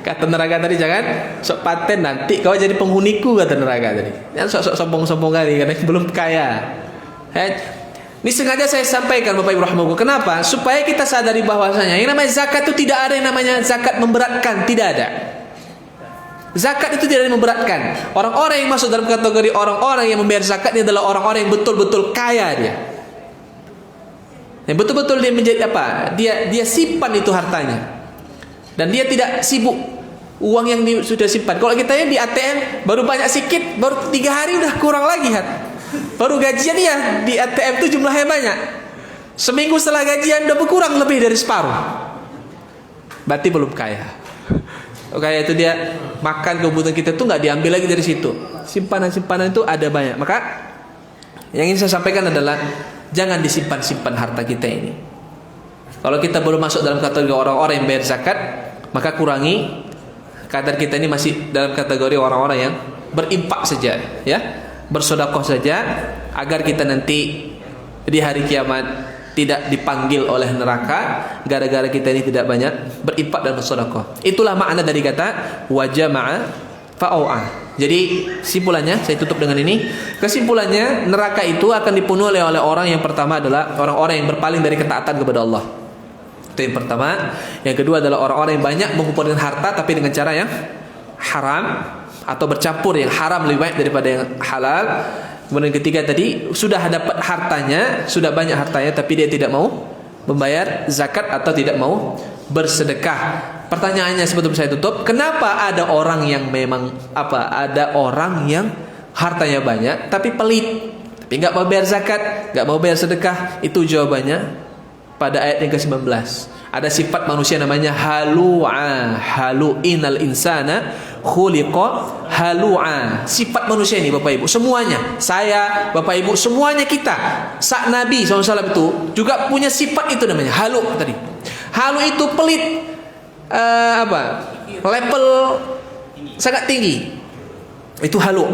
Kata neraka tadi jangan sok paten, nanti kau jadi penghuniku, kata neraka tadi. Jangan sok-sok sombong-sombong kali karena belum kaya. Ini sengaja saya sampaikan Bapak Ibu rahimahullah. Kenapa? Supaya kita sadari bahwasanya yang namanya zakat itu tidak ada yang namanya zakat memberatkan, tidak ada. Zakat itu tidak ada yang memberatkan. Orang-orang yang masuk dalam kategori orang-orang yang membayar zakat ini adalah orang-orang yang betul-betul kaya dia. Yang betul-betul dia menjadi apa? Dia simpan itu hartanya. Dan dia tidak sibuk uang yang sudah simpan. Kalau kita yang di ATM baru banyak sedikit, baru 3 hari udah kurang lagi baru gajian ya di ATM itu jumlahnya banyak. Seminggu setelah gajian udah berkurang lebih dari separuh. Berarti belum kaya. Kaya itu dia makan kebutuhan kita tuh nggak diambil lagi dari situ. Simpanan-simpanan itu ada banyak. Maka yang ingin saya sampaikan adalah jangan disimpan-simpan harta kita ini. Kalau kita belum masuk dalam kategori orang-orang yang bayar zakat, maka kurangi kadar kita ini masih dalam kategori orang-orang yang berimpak saja, ya, bersedekah saja, agar kita nanti di hari kiamat tidak dipanggil oleh neraka gara-gara kita ini tidak banyak berimpak dan bersedekah. Itulah makna dari kata wajama'a fa'au'a. Jadi kesimpulannya, saya tutup dengan ini. Kesimpulannya, neraka itu akan dipenuhi oleh orang yang pertama adalah orang-orang yang berpaling dari ketaatan kepada Allah. Itu yang pertama. Yang kedua adalah orang-orang yang banyak mengumpulkan harta tapi dengan cara yang haram atau bercampur yang haram lebih banyak daripada yang halal. Kemudian ketiga tadi, sudah dapat hartanya, sudah banyak hartanya tapi dia tidak mau membayar zakat atau tidak mau bersedekah. Pertanyaannya sebelum saya tutup, kenapa ada orang yang memang ada orang yang hartanya banyak tapi pelit, tapi nggak mau bayar zakat, nggak mau bayar sedekah? Itu jawabannya pada ayat yang ke-19. Ada sifat manusia namanya halu'a. Innal insana khuliqa halu'a. Sifat manusia ini Bapak Ibu, semuanya, saya, Bapak Ibu, semuanya kita. Sak Nabi SAW itu juga punya sifat itu namanya halu tadi. Halu itu pelit, level sangat tinggi. Itu halu.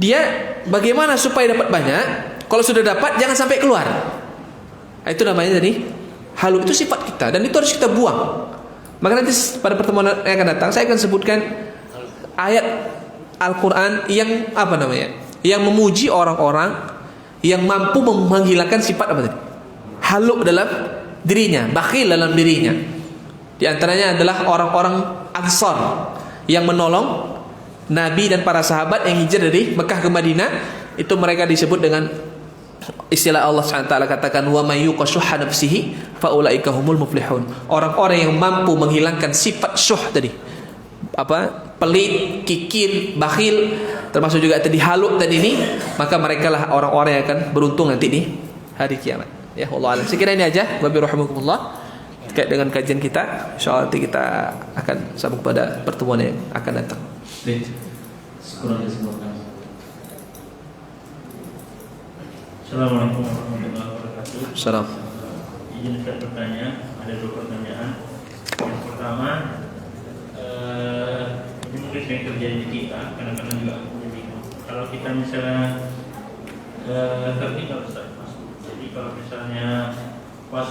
Dia bagaimana supaya dapat banyak? Kalau sudah dapat jangan sampai keluar. Itu namanya tadi halu. Itu sifat kita dan itu harus kita buang. Maka nanti pada pertemuan yang akan datang saya akan sebutkan ayat Al-Quran yang yang memuji orang-orang yang mampu menghilangkan sifat halu dalam dirinya, bakhil dalam dirinya. Di antaranya adalah orang-orang Ansar yang menolong Nabi dan para sahabat yang hijrah dari Mekah ke Madinah. Itu mereka disebut dengan istilah Allah SWT katakan wa may yuqashuha nafsihi faulaika humul muflihun. Orang-orang yang mampu menghilangkan sifat syuh tadi, pelit, kikir, bakhil, termasuk juga tadi halu tadi ini, maka mereka lah orang-orang yang akan beruntung nanti di hari kiamat. Ya Allah alam. Sekiranya ini aja, wabillahi rahmatullah, terkait dengan kajian kita. Insyaallah nanti kita akan sambung pada pertemuan yang akan datang. Assalamualaikum warahmatullahi wabarakatuh. Salam. Izin saya bertanya, ada 2 pertanyaan. Yang pertama, ini mungkin yang terjadi di kita, kadang-kadang juga jadi kalau kita misalnya tertinggal Ustaz. Jadi kalau misalnya pas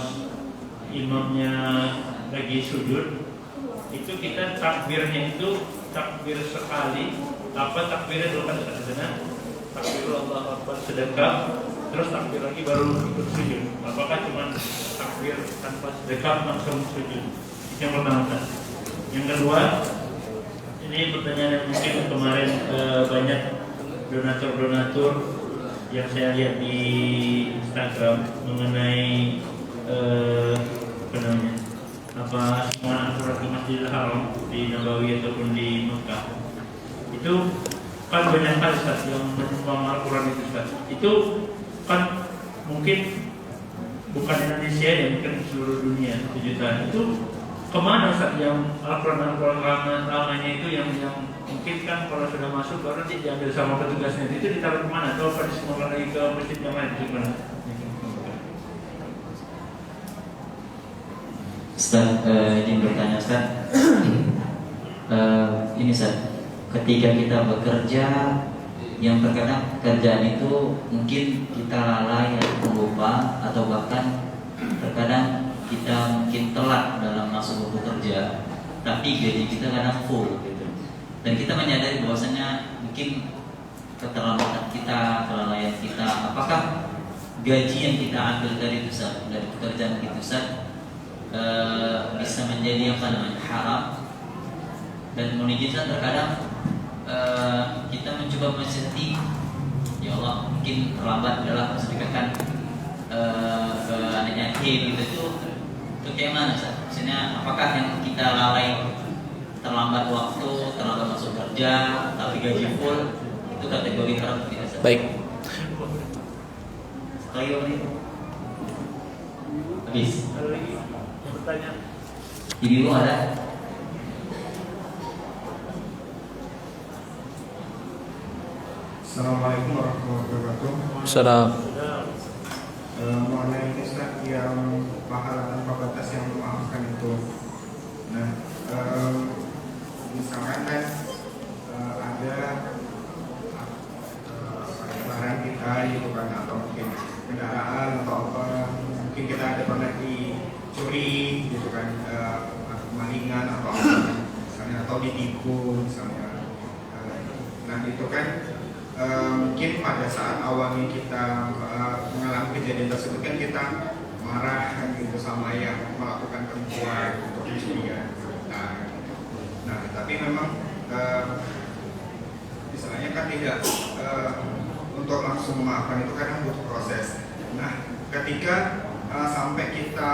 imamnya lagi sujud, itu kita takbirnya itu takbir sekali, takbirnya dulu kan Ustaz, takbir Allahu Akbar sedekah, terus takbir lagi baru ikut sujud. Apakah cuma takbir tanpa sedekah langsung sujud? Itu yang pertama. Yang kedua, ini pertanyaan yang mungkin kemarin banyak donatur-donatur yang saya lihat di Instagram mengenai semua Al-Quran di Masjidil Haram di Nabawi ataupun di Mekah. Itu kan banyak hal Ustaz yang menyumbang Al-Quran itu Ustaz. Itu kan mungkin bukan Indonesia ya, mungkin seluruh dunia 7 juta. Itu kemana Ustaz yang Al-Quran lamanya itu yang mungkin kan kalau sudah masuk baru nanti diambil sama petugasnya, itu ditaruh kemana? Atau apa disemuakan lagi ke masjid yang lain? Gimana? Ustaz, ingin bertanya Ustaz. Ini Ustaz, ketika kita bekerja, yang terkadang pekerjaan itu mungkin kita lalai atau lupa, atau bahkan terkadang kita mungkin telat dalam masuk bekerja, tapi gaji kita kadang full gitu. Dan kita menyadari bahwasanya mungkin keterlambatan kita, kelalaian kita, apakah gaji yang kita ambil dari Ustaz, dari pekerjaan itu Ustaz, bisa menjadi haram. Dan menunjukkan terkadang kita mencoba mengerti, ya Allah mungkin terlambat adalah sedekahkan ke anak yatim gitu, itu kayak mana Ustaz? Maksudnya apakah yang kita lalai, terlambat waktu, terlambat masuk kerja tapi gaji full, itu kategori haram tidak Ustaz? Baik. Ayo nih. Habis. Ada lagi pertanyaan? Ibu ada? Assalamualaikum warahmatullahi wabarakatuh. Salam. Mengenai Ustaz yang pahala tanpa batas yang memaafkan itu. Nah, misalkan kan mencuri gitu kan, kemalingan atau apa, misalnya, atau ditipu misalnya. Nah itu kan mungkin pada saat awalnya kita mengalami kejadian tersebut kan kita marah kan gitu sama yang melakukan penipuan untuk pencurian. Nah tapi memang misalnya kan tidak untuk langsung memaafkan itu kadang butuh proses. Nah ketika sampai kita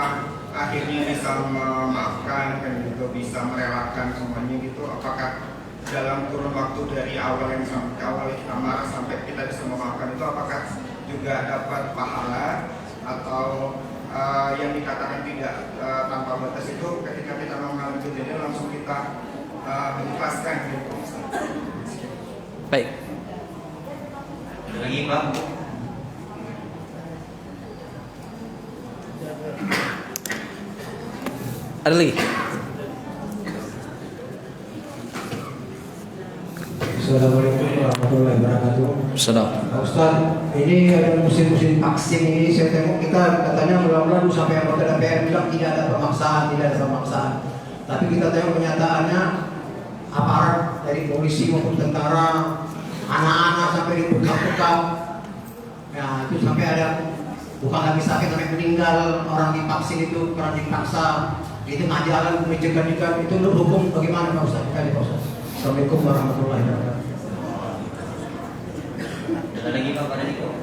akhirnya bisa memaafkan dan juga bisa merelakan semuanya gitu, apakah dalam kurun waktu dari awal yang sampai awal kita marah sampai kita bisa memaafkan itu apakah juga dapat pahala, atau yang dikatakan tidak tanpa batas itu ketika kita mengalami kejadian langsung kita mengikhlaskan gitu. Baik. Ada lagi Pak? Ada lagi? Assalamualaikum warahmatullahi wabarakatuh. Salam. Pak Ustaz, ini ada musim-musim vaksin ini, saya tengok kita katanya mula-mula sampai anggota DPR bilang tidak ada pemaksaan. Tapi kita tengok kenyataannya aparat dari polisi maupun tentara, anak-anak sampai dibuka-buka. Ya, itu sampai ada bukan lagi sakit sampai meninggal orang divaksin itu karena dipaksa. Itu ngajaran menjegal-jegal itu menurut hukum bagaimana Pak Ustaz? Pak Ustaz. Assalamualaikum warahmatullahi wabarakatuh. Ada lagi Pak? Ada lagi Pak?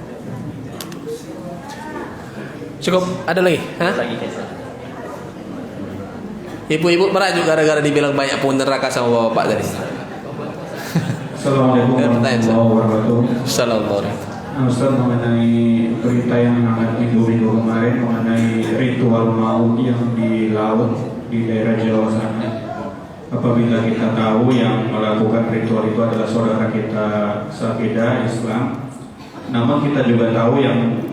Cukup, ada lagi? Hah? Lagi Kaisar. Ibu-ibu merajuk gara-gara dibilang banyak pun neraka sama bapak tadi. Assalamualaikum Ada pertanyaan, Ustaz? warahmatullahi wabarakatuh. Assalamualaikum. Ustaz, mengenai berita yang hangat minggu kemarin mengenai ritual maut yang di laut di daerah Jawa sana. Apabila kita tahu yang melakukan ritual itu adalah saudara kita seakidah Islam, namun kita juga tahu yang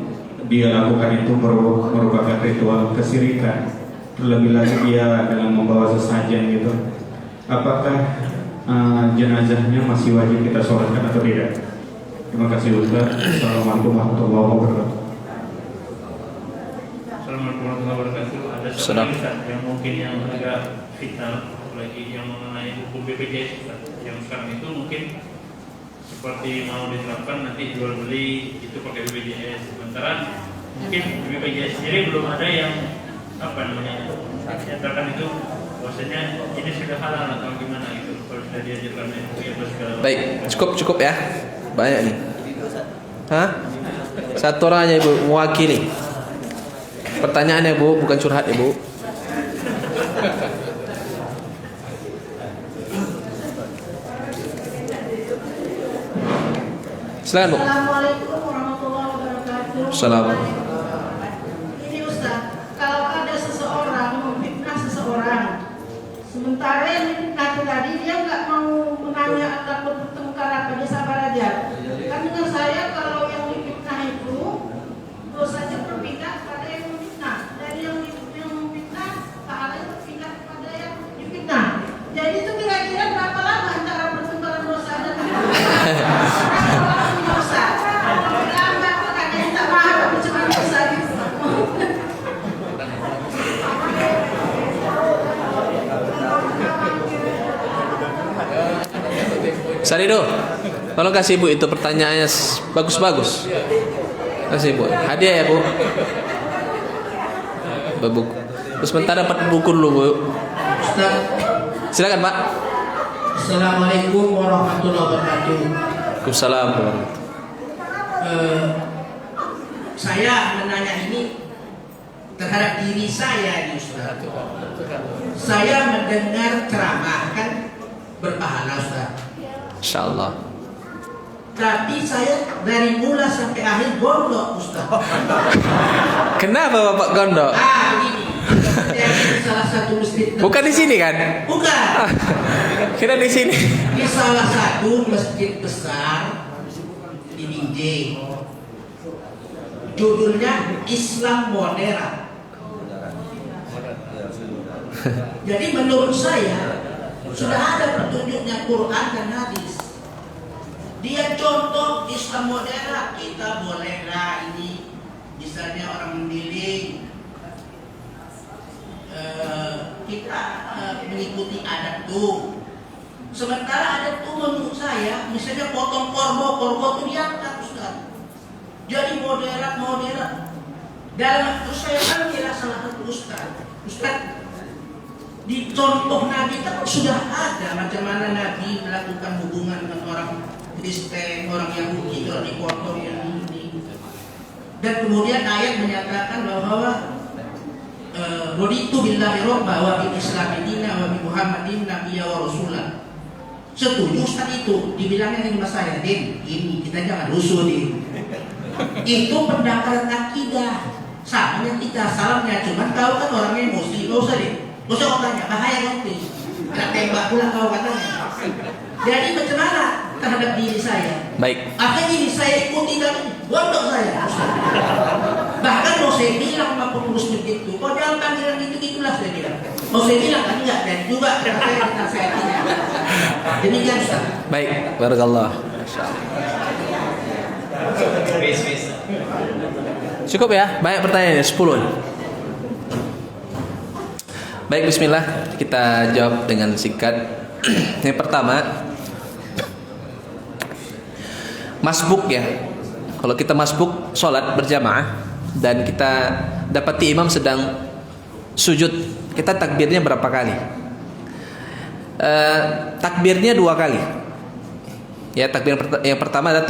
dia lakukan itu merupakan ritual kesyirikan. Terlebih lagi dia dalam membawa sesajen gitu. Apakah jenazahnya masih wajib kita sholatkan atau tidak? Terima kasih Ustaz. Assalamualaikum warahmatullahi wabarakatuh. Assalamualaikum warahmatullahi wabarakatuh. Ada Salam. satu Ustaz, yang mungkin yang agak vital, apalagi yang mengenai hukum BPJS Ustaz. Yang sekarang itu mungkin seperti mau diterapkan nanti jual beli itu pakai BPJS. Sementara mungkin BPJS sendiri belum ada yang nyatakan itu bahwasanya ini sudah halal atau gimana gitu. Kalau sudah diajarkan MUI atau segala macam. Baik, cukup ya. Banyak nih. Hah? Satu orang aja Ibu mewakili. Pertanyaannya Bu, bukan curhat Ibu. Silakan Bu. Assalamualaikum warahmatullahi wabarakatuh. Assalamualaikum. Ini Ustaz, kalau ada seseorang memfitnah seseorang, sementara yang difitnah itu tadi dia nggak mau menanya atau bertengkar apa, dia sabar aja. Kan dengan saya kalau yang difitnah itu dosanya berpindah pada yang memfitnah, dan yang memfitnah pahalanya berpindah pada yang difitnah. Jadi itu kira-kira berapa lama antara pertukaran dosa dan dosa? Lama kok ada yang tak paham apa cuma dosa gitu. Sarido, tolong kasih Bu itu pertanyaannya bagus-bagus. Kasih Bu. Hadiah ya Bu. Buku. Terus sebentar dapat buku dulu Bu. Ustaz, Silakan Pak. Assalamualaikum warahmatullahi wabarakatuh. Waalaikumsalam. Saya menanya ini terhadap diri saya ini Ustaz. Saya mendengar ceramah kan berpahala Ustaz. Insyaallah. Tapi saya dari mula sampai akhir gondok Ustaz. Kenapa Bapak gondok? Begini. Saya di salah satu masjid. Bukan di sini kan? Bukan. Kira di sini. Di salah satu masjid besar di Binjai. Judulnya Islam Modern. Jadi menurut saya sudah ada petunjuknya Quran dan hadis. Dia contoh Islam modern. Kita bolehlah ini, misalnya orang memilih kita mengikuti adat tuh. Sementara adat tuh menurut saya, misalnya potong korbo tuh diangkat Ustaz. Jadi modern. Dalam terus saya kan kira salah satu Ustaz, di contoh Nabi kan sudah ada macam mana Nabi melakukan hubungan dengan orang Kristen, orang Yahudi, kalau dipotong yang ini. Dan kemudian ayat menyatakan bahwa raditu billahi rabba wa bil islami dina wa bi Muhammadin nabiyya wa rasulah. Setuju Ustaz itu, dibilangnya dengan saya, Din, ini kita jangan rusuh Din. Itu pendekatan akidah. Sama yang kita salamnya, cuman kau kan orangnya emosi, gak usah Din. Gak usah kau tanya, bahaya nanti. Kena tembak pula kau katanya. Jadi macam mana terhadap diri saya? Baik. Akhirnya ini saya ikuti dan bodoh saya. Bahkan mau saya bilang sama pengurus masjid itu, kau jangan panggilan gitu-gitulah saya bilang. Mau saya bilang kan enggak, dan juga kata saya tidak. Demikian Ustaz. Baik, barakallah. Cukup ya, banyak pertanyaan 10. Baik, bismillah, kita jawab dengan singkat. Yang pertama, masbuk ya. Kalau kita masbuk sholat berjamaah dan kita dapati imam sedang sujud, kita takbirnya berapa kali? Takbirnya 2 kali. Ya, takbir yang pertama adalah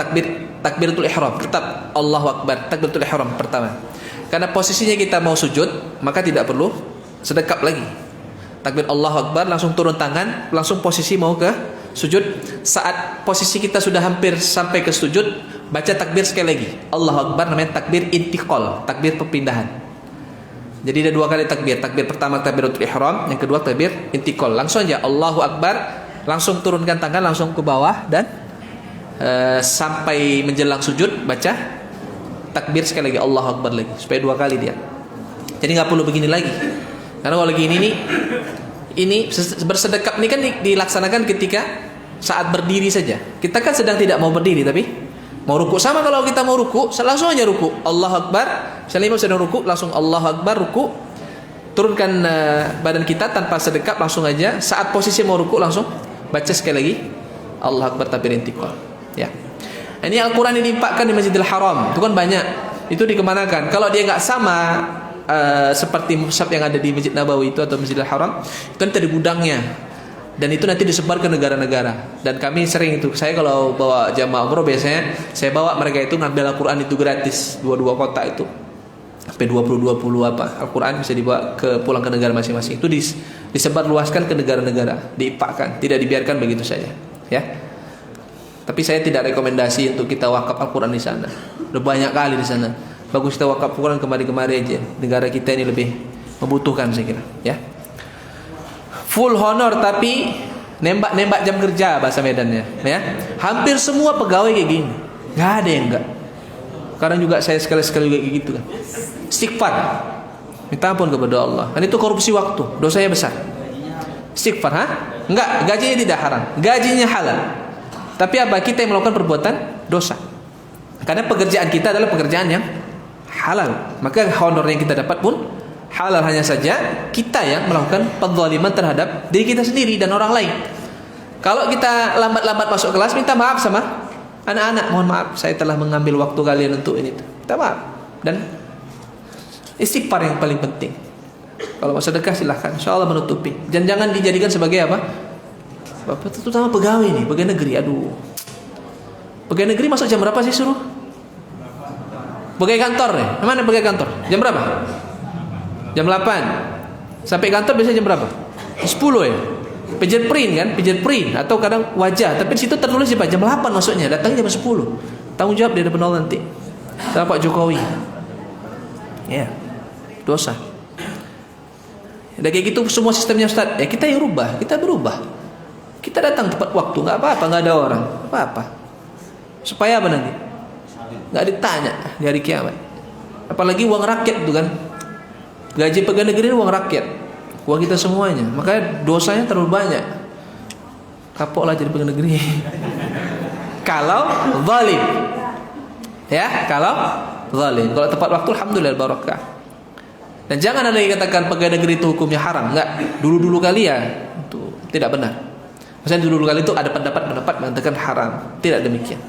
takbiratul ihram, tetap Allahu Akbar, takbiratul ihram pertama. Karena posisinya kita mau sujud, maka tidak perlu sedekap lagi. Takbir Allahu Akbar, langsung turun tangan, langsung posisi mau ke sujud. Saat posisi kita sudah hampir sampai ke sujud, baca takbir sekali lagi. Allahu Akbar, namanya takbir intiqal, takbir perpindahan. Jadi ada 2 kali takbir. Takbir pertama takbiratul ihram, yang kedua takbir intiqal. Langsung aja Allahu Akbar, langsung turunkan tangan langsung ke bawah dan sampai menjelang sujud baca takbir sekali lagi, Allahu Akbar lagi, supaya 2 kali dia. Jadi nggak perlu begini lagi. Karena kalau lagi ini bersedekap ini kan dilaksanakan ketika saat berdiri saja. Kita kan sedang tidak mau berdiri tapi mau ruku. Sama kalau kita mau ruku, langsung aja ruku. Allahu Akbar. Misalnya imam sedang ruku, langsung Allahu Akbar ruku. Turunkan badan kita tanpa sedekap, langsung aja. Saat posisi mau ruku langsung baca sekali lagi Allahu Akbar takbir intiqal. Ya. Ini Al-Quran yang diimpakkan di Masjidil Haram. Itu kan banyak. Itu dikemanakan. Kalau dia nggak sama seperti mushaf yang ada di Masjid Nabawi itu atau Masjidil Haram, itu nanti ada gudangnya. Dan itu nanti disebar ke negara-negara. Dan kami sering itu, saya kalau bawa jamaah umroh biasanya saya bawa mereka itu ngambil Al-Quran itu gratis, 2 kota itu. Sampai 20 apa Al-Quran bisa dibawa pulang ke negara masing-masing. Itu disebar luaskan ke negara-negara, diimpakkan, tidak dibiarkan begitu saja, ya. Tapi saya tidak rekomendasi untuk kita wakaf Al-Quran di sana. Udah banyak kali di sana. Bagus kita wakaf Al-Quran kemari-kemari aja. Negara kita ini lebih membutuhkan saya kira, ya. Full honor tapi nembak jam kerja bahasa Medannya, ya. Hampir semua pegawai kayak gini. Enggak ada yang enggak. Sekarang juga saya sekali-sekali juga kayak gitu kan. Istighfar. Minta ampun kepada Allah. Kan itu korupsi waktu, dosanya besar. Istighfar, ha? Enggak, gajinya tidak haram. Gajinya halal. Tapi apa? Kita yang melakukan perbuatan dosa. Karena pekerjaan kita adalah pekerjaan yang halal. Maka honor yang kita dapat pun halal, hanya saja kita yang melakukan penzaliman terhadap diri kita sendiri dan orang lain. Kalau kita lambat-lambat masuk kelas, minta maaf sama anak-anak. Mohon maaf, saya telah mengambil waktu kalian untuk ini. Minta maaf. Dan istighfar yang paling penting. Kalau mau sedekah silahkan, insyaallah menutupi. Dan jangan dijadikan sebagai apa? Bapak terutama pegawai nih, pegawai negeri. Aduh. Pegawai negeri masuk jam berapa sih suruh? Pegawai kantor nih. Mana pegawai kantor? Jam berapa? Jam 8. Sampai kantor biasanya jam berapa? 10 ya. Pijat print kan, pijat print atau kadang wajah, tapi di situ tertulis apa? Jam 8 masuknya, datangnya jam 10. Tanggung jawab di depan Allah nanti. Sama Pak Jokowi. Ya. Dosa. Udah kayak gitu semua sistemnya Ustaz. Ya kita yang rubah, kita berubah. Kita datang tepat waktu, enggak apa-apa, enggak ada orang. Apa-apa. Supaya apa nanti? Enggak ditanya di hari kiamat. Apalagi uang rakyat itu kan. Gaji pegawai negeri uang rakyat, uang kita semuanya. Makanya dosanya terlalu banyak. Kapoklah jadi pegawai negeri. Kalau zalim, ya, kalau zalim. Kalau tepat waktu, alhamdulillah barakah. Dan jangan ada yang katakan pegawai negeri itu hukumnya haram. Enggak, dulu-dulu kali ya itu tidak benar. Maksudnya dulu-dulu kali itu ada pendapat mengatakan haram. Tidak demikian.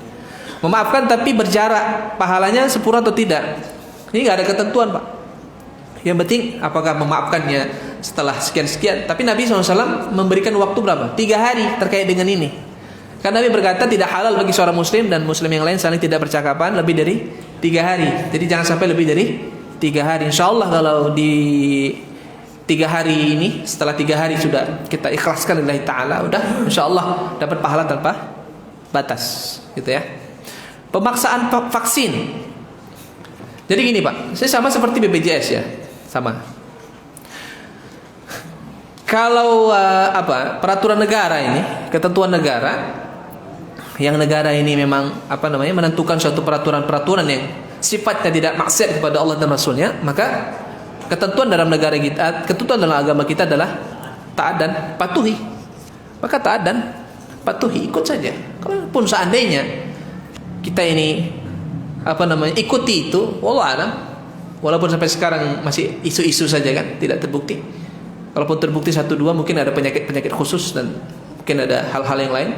Memaafkan tapi berjarak, pahalanya sempurna atau tidak? Ini enggak ada ketentuan, Pak. Yang penting apakah memaafkannya setelah sekian-sekian. Tapi Nabi SAW memberikan waktu berapa? 3 hari terkait dengan ini. Karena Nabi berkata tidak halal bagi seorang muslim dan muslim yang lain saling tidak percakapan lebih dari 3 hari. Jadi jangan sampai lebih dari 3 hari. Insya Allah kalau di 3 hari ini, setelah 3 hari sudah kita ikhlaskan lillahi ta'ala, udah insya Allah dapat pahala tanpa batas, gitu ya. Pemaksaan vaksin. Jadi gini Pak, saya sama seperti BPJS ya, sama. Kalau peraturan negara ini, ketentuan negara, yang negara ini memang menentukan suatu peraturan-peraturan yang sifatnya tidak maksiat kepada Allah dan Rasulnya, maka ketentuan dalam negara kita, ketentuan dalam agama kita adalah taat dan patuhi. Maka taat dan patuhi, ikut saja. Kalaupun seandainya kita ini ikuti itu, wallahu a'lam, walaupun sampai sekarang masih isu-isu saja kan, tidak terbukti. Kalaupun terbukti 1-2 mungkin ada penyakit-penyakit khusus dan mungkin ada hal-hal yang lain.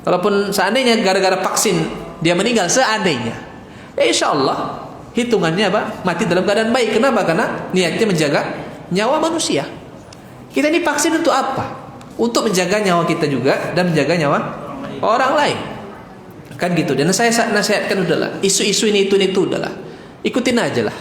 Kalaupun seandainya gara-gara vaksin dia meninggal, seandainya, insya Allah hitungannya mati dalam keadaan baik. Kenapa? Karena niatnya menjaga nyawa manusia. Kita ini vaksin untuk apa? Untuk menjaga nyawa kita juga dan menjaga nyawa orang lain. Kan gitu. Dan saya nasihatkan udahlah, isu-isu ini itu udahlah, ikutin aja lah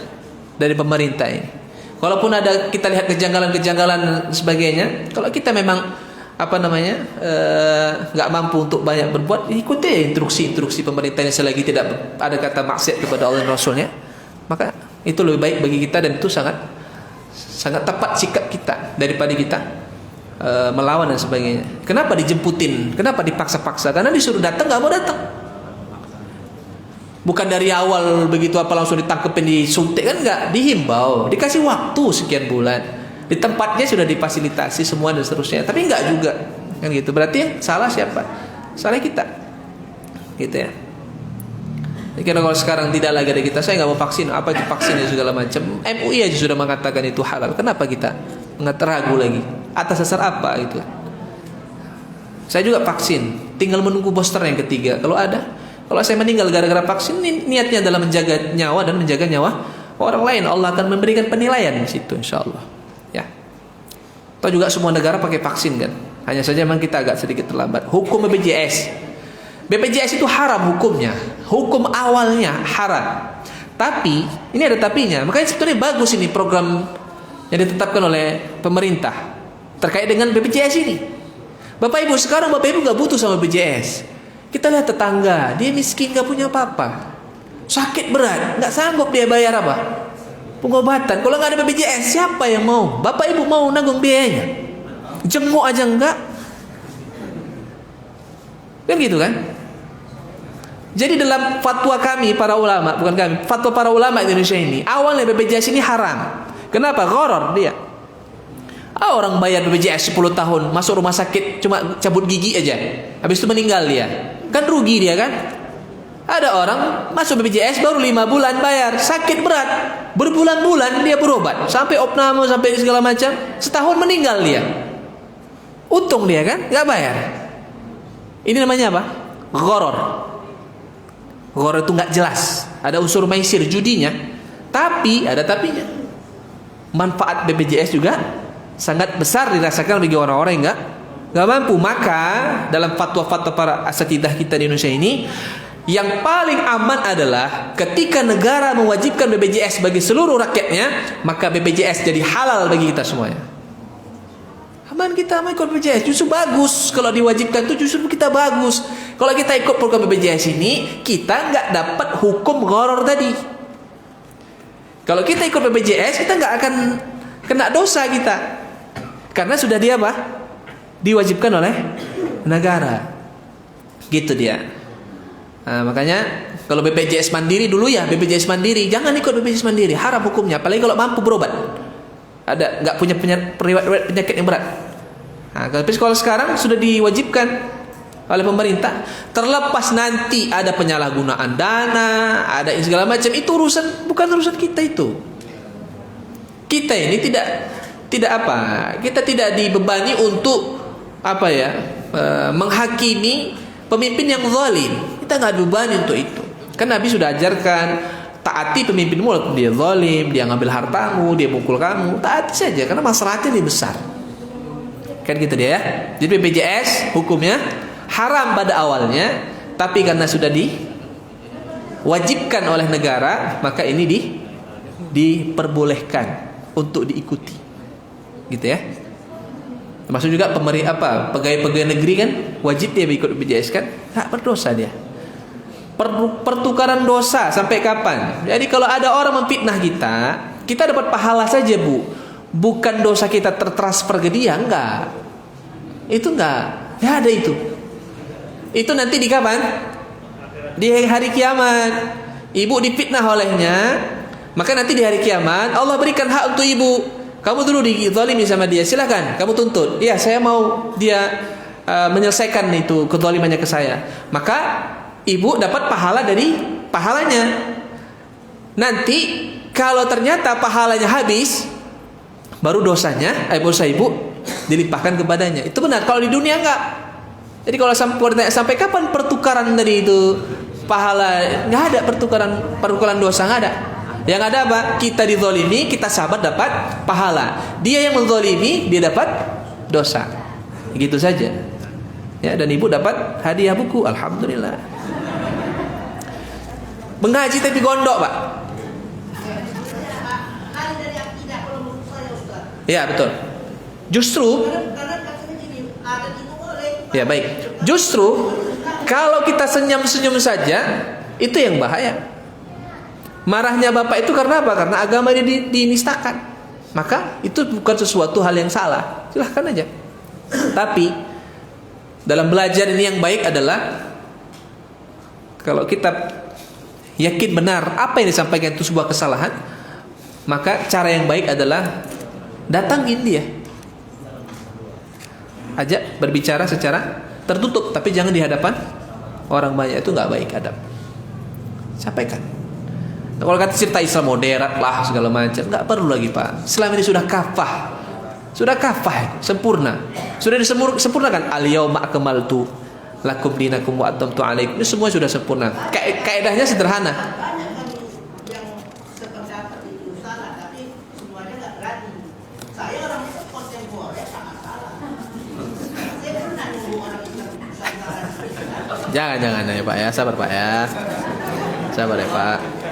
dari pemerintah ini. Walaupun ada kita lihat kejanggalan-kejanggalan sebagainya, kalau kita memang nggak mampu untuk banyak berbuat, ikuti instruksi pemerintah yang selagi tidak ada kata maksiat kepada Allah dan Rasulnya, maka itu lebih baik bagi kita dan itu sangat tepat sikap kita daripada kita melawan dan sebagainya. Kenapa dijemputin? Kenapa dipaksa-paksa? Karena disuruh datang nggak mau datang. Bukan dari awal begitu langsung ditangkepin, disuntik kan, enggak, dihimbau, dikasih waktu sekian bulan, di tempatnya sudah difasilitasi semua dan seterusnya, tapi enggak juga kan gitu. Berarti yang salah siapa? Salah kita, gitu ya. Jadi kalau sekarang tidak lagi ada kita, saya nggak mau vaksin, apa itu vaksin ya segala macam. MUI aja sudah mengatakan itu halal, kenapa kita ragu lagi? Atas dasar apa gitu? Saya juga vaksin, tinggal menunggu booster yang ketiga kalau ada. Kalau saya meninggal gara-gara vaksin, niatnya adalah menjaga nyawa dan menjaga nyawa orang lain. Allah akan memberikan penilaian di situ, insya Allah. Ya. Atau juga semua negara pakai vaksin kan. Hanya saja memang kita agak sedikit terlambat. Hukum BPJS itu haram hukumnya. Hukum awalnya haram. Tapi ini ada tapinya. Makanya sebetulnya bagus ini program yang ditetapkan oleh pemerintah terkait dengan BPJS ini. Bapak Ibu, sekarang Bapak Ibu nggak butuh sama BPJS. Kita lihat tetangga, dia miskin, gak punya apa-apa, sakit berat, gak sanggup dia bayar pengobatan. Kalau gak ada BPJS, siapa yang mau? Bapak Ibu mau nanggung biayanya? Jenguk aja enggak? Kan gitu kan? Jadi dalam fatwa kami para ulama, bukan kami, fatwa para ulama Indonesia ini, awalnya BPJS ini haram. Kenapa? Gharar dia. Orang bayar BPJS 10 tahun, masuk rumah sakit cuma cabut gigi aja, habis itu meninggal dia. Kan rugi dia kan? Ada orang masuk BPJS baru 5 bulan bayar, sakit berat, berbulan-bulan dia berobat, sampai opname, sampai segala macam, setahun meninggal dia. Untung dia kan? Gak bayar. Ini namanya apa? Gharar. Gharar itu gak jelas, ada unsur maisir, judinya. Tapi, ada tapinya, manfaat BPJS juga sangat besar dirasakan bagi orang-orang yang nggak mampu. Maka dalam fatwa-fatwa para asatidah kita di Indonesia ini, yang paling aman adalah ketika negara mewajibkan BPJS bagi seluruh rakyatnya, maka BPJS jadi halal bagi kita semuanya. Aman, kita aman ikut BPJS, justru bagus. Kalau diwajibkan itu justru kita bagus. Kalau kita ikut program BPJS ini, kita nggak dapat hukum gharar tadi. Kalau kita ikut BPJS, kita nggak akan kena dosa kita, karena sudah diwajibkan oleh negara, gitu dia. Nah, makanya kalau BPJS mandiri dulu ya, BPJS mandiri, jangan ikut BPJS mandiri, haram hukumnya. Apalagi kalau mampu berobat, nggak punya penyakit yang berat. Nah, tapi kalau sekarang sudah diwajibkan oleh pemerintah, terlepas nanti ada penyalahgunaan dana, ada segala macam, itu bukan urusan kita itu. Kita ini tidak apa? Kita tidak dibebani untuk apa ya? Menghakimi pemimpin yang zalim. Kita nggak dibebani untuk itu. Kan Nabi sudah ajarkan, taati pemimpinmu walaupun dia zalim, dia ngambil hartamu, dia mukul kamu, taati saja karena masalahnya lebih besar. Kan gitu dia ya. Jadi BPJS hukumnya haram pada awalnya, tapi karena sudah diwajibkan oleh negara, maka ini diperbolehkan untuk diikuti. Gitu ya. Termasuk juga pegawai-pegawai negeri kan wajib dia ikut BPJS kan? Enggak berdosa dia. Pertukaran dosa sampai kapan? Jadi kalau ada orang memfitnah kita dapat pahala saja, Bu. Bukan dosa kita tertransfer ke dia, enggak. Itu enggak. Ya ada itu. Itu nanti di kapan? Di hari kiamat. Ibu difitnah olehnya, maka nanti di hari kiamat Allah berikan hak untuk ibu. Kamu dulu dizalimi sama dia, silakan kamu tuntut. Iya, saya mau dia menyelesaikan itu kezalimannya ke saya. Maka ibu dapat pahala dari pahalanya. Nanti kalau ternyata pahalanya habis, baru dosa ibu dilimpahkan kepadanya. Itu benar. Kalau di dunia enggak. Jadi kalau sampai kapan pertukaran dari itu pahala? Enggak ada pertukaran dosa, enggak ada. Yang ada apa? Kita dizalimi, kita sabar dapat pahala. Dia yang menzalimi, dia dapat dosa. Gitu saja. Ya, dan ibu dapat hadiah buku, alhamdulillah. Mengaji tapi gondok, Pak. Ya, betul. Justru ya baik. Justru kalau kita senyum-senyum saja, itu yang bahaya. Marahnya bapak itu karena apa? Karena agama dia dinistakan. Maka itu bukan sesuatu hal yang salah. Silahkan aja. Tapi dalam belajar ini yang baik adalah kalau kita yakin benar apa yang disampaikan itu sebuah kesalahan, maka cara yang baik adalah datangin dia. Ajak berbicara secara tertutup, tapi jangan di hadapan orang banyak, itu nggak baik adab. Sampaikan. Nah, kalau kata cerita Islam moderat lah segala macam, nggak perlu lagi Pak. Islam ini sudah kafah, sempurna. Sudah disempurnakan. Al-yauma akmaltu lakum dinakum wa atamtu alaikum. Ini semua sudah sempurna. Kaedahnya sederhana. Yang sependapat itu salah, tapi semuanya nggak berani. Saya orang itu kontemporer sangat salah. Saya pernah nunggu orang Islam Nusantara. Jangan ya Pak ya, sabar Pak ya. Sabar ya Pak.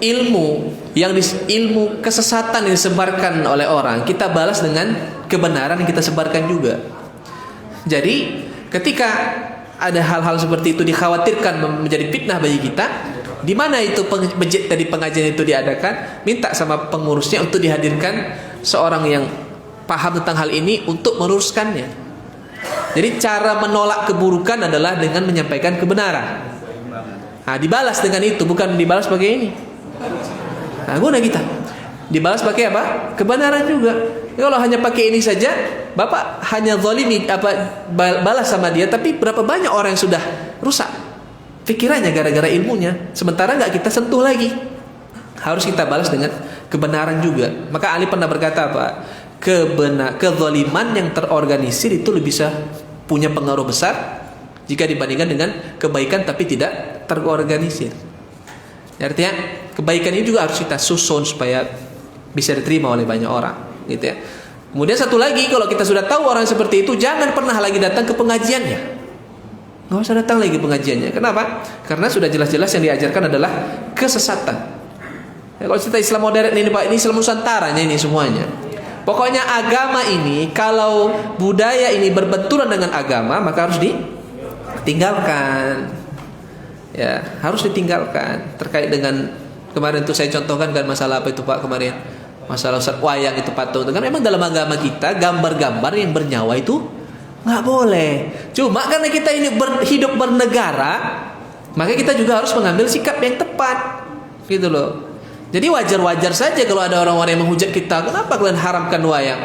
Ilmu kesesatan yang disebarkan oleh orang, kita balas dengan kebenaran yang kita sebarkan juga. Jadi ketika ada hal-hal seperti itu dikhawatirkan menjadi fitnah bagi kita, di mana itu masjid tadi pengajian itu diadakan, minta sama pengurusnya untuk dihadirkan seorang yang paham tentang hal ini untuk meluruskannya. Jadi cara menolak keburukan adalah dengan menyampaikan kebenaran. Nah, dibalas dengan itu, bukan dibalas pakai ini. Nah, guna kita dibalas pakai apa? Kebenaran juga. Kalau hanya pakai ini saja, Bapak hanya zalimi balas sama dia, tapi berapa banyak orang yang sudah rusak pikirannya gara-gara ilmunya, sementara nggak kita sentuh lagi. Harus kita balas dengan kebenaran juga. Maka Ali pernah berkata apa? Kezaliman yang terorganisir itu lebih bisa punya pengaruh besar jika dibandingkan dengan kebaikan tapi tidak terorganisir. Artinya kebaikan ini juga harus kita susun supaya bisa diterima oleh banyak orang, gitu ya. Kemudian satu lagi, kalau kita sudah tahu orang seperti itu, jangan pernah lagi datang ke pengajiannya. Nggak usah datang lagi pengajiannya. Kenapa? Karena sudah jelas-jelas yang diajarkan adalah kesesatan. Ya, kalau cerita Islam modern ini Pak, ini Islam Nusantara ini semuanya. Pokoknya agama ini, kalau budaya ini berbenturan dengan agama, maka harus ditinggalkan. Ya, harus ditinggalkan. Terkait dengan kemarin itu saya contohkan kan masalah apa itu Pak kemarin? Masalah Ustaz wayang itu patung. Kan memang dalam agama kita gambar-gambar yang bernyawa itu nggak boleh. Cuma karena kita ini hidup bernegara, maka kita juga harus mengambil sikap yang tepat. Gitu loh. Jadi wajar-wajar saja kalau ada orang-orang yang menghujat kita, kenapa kalian haramkan wayang?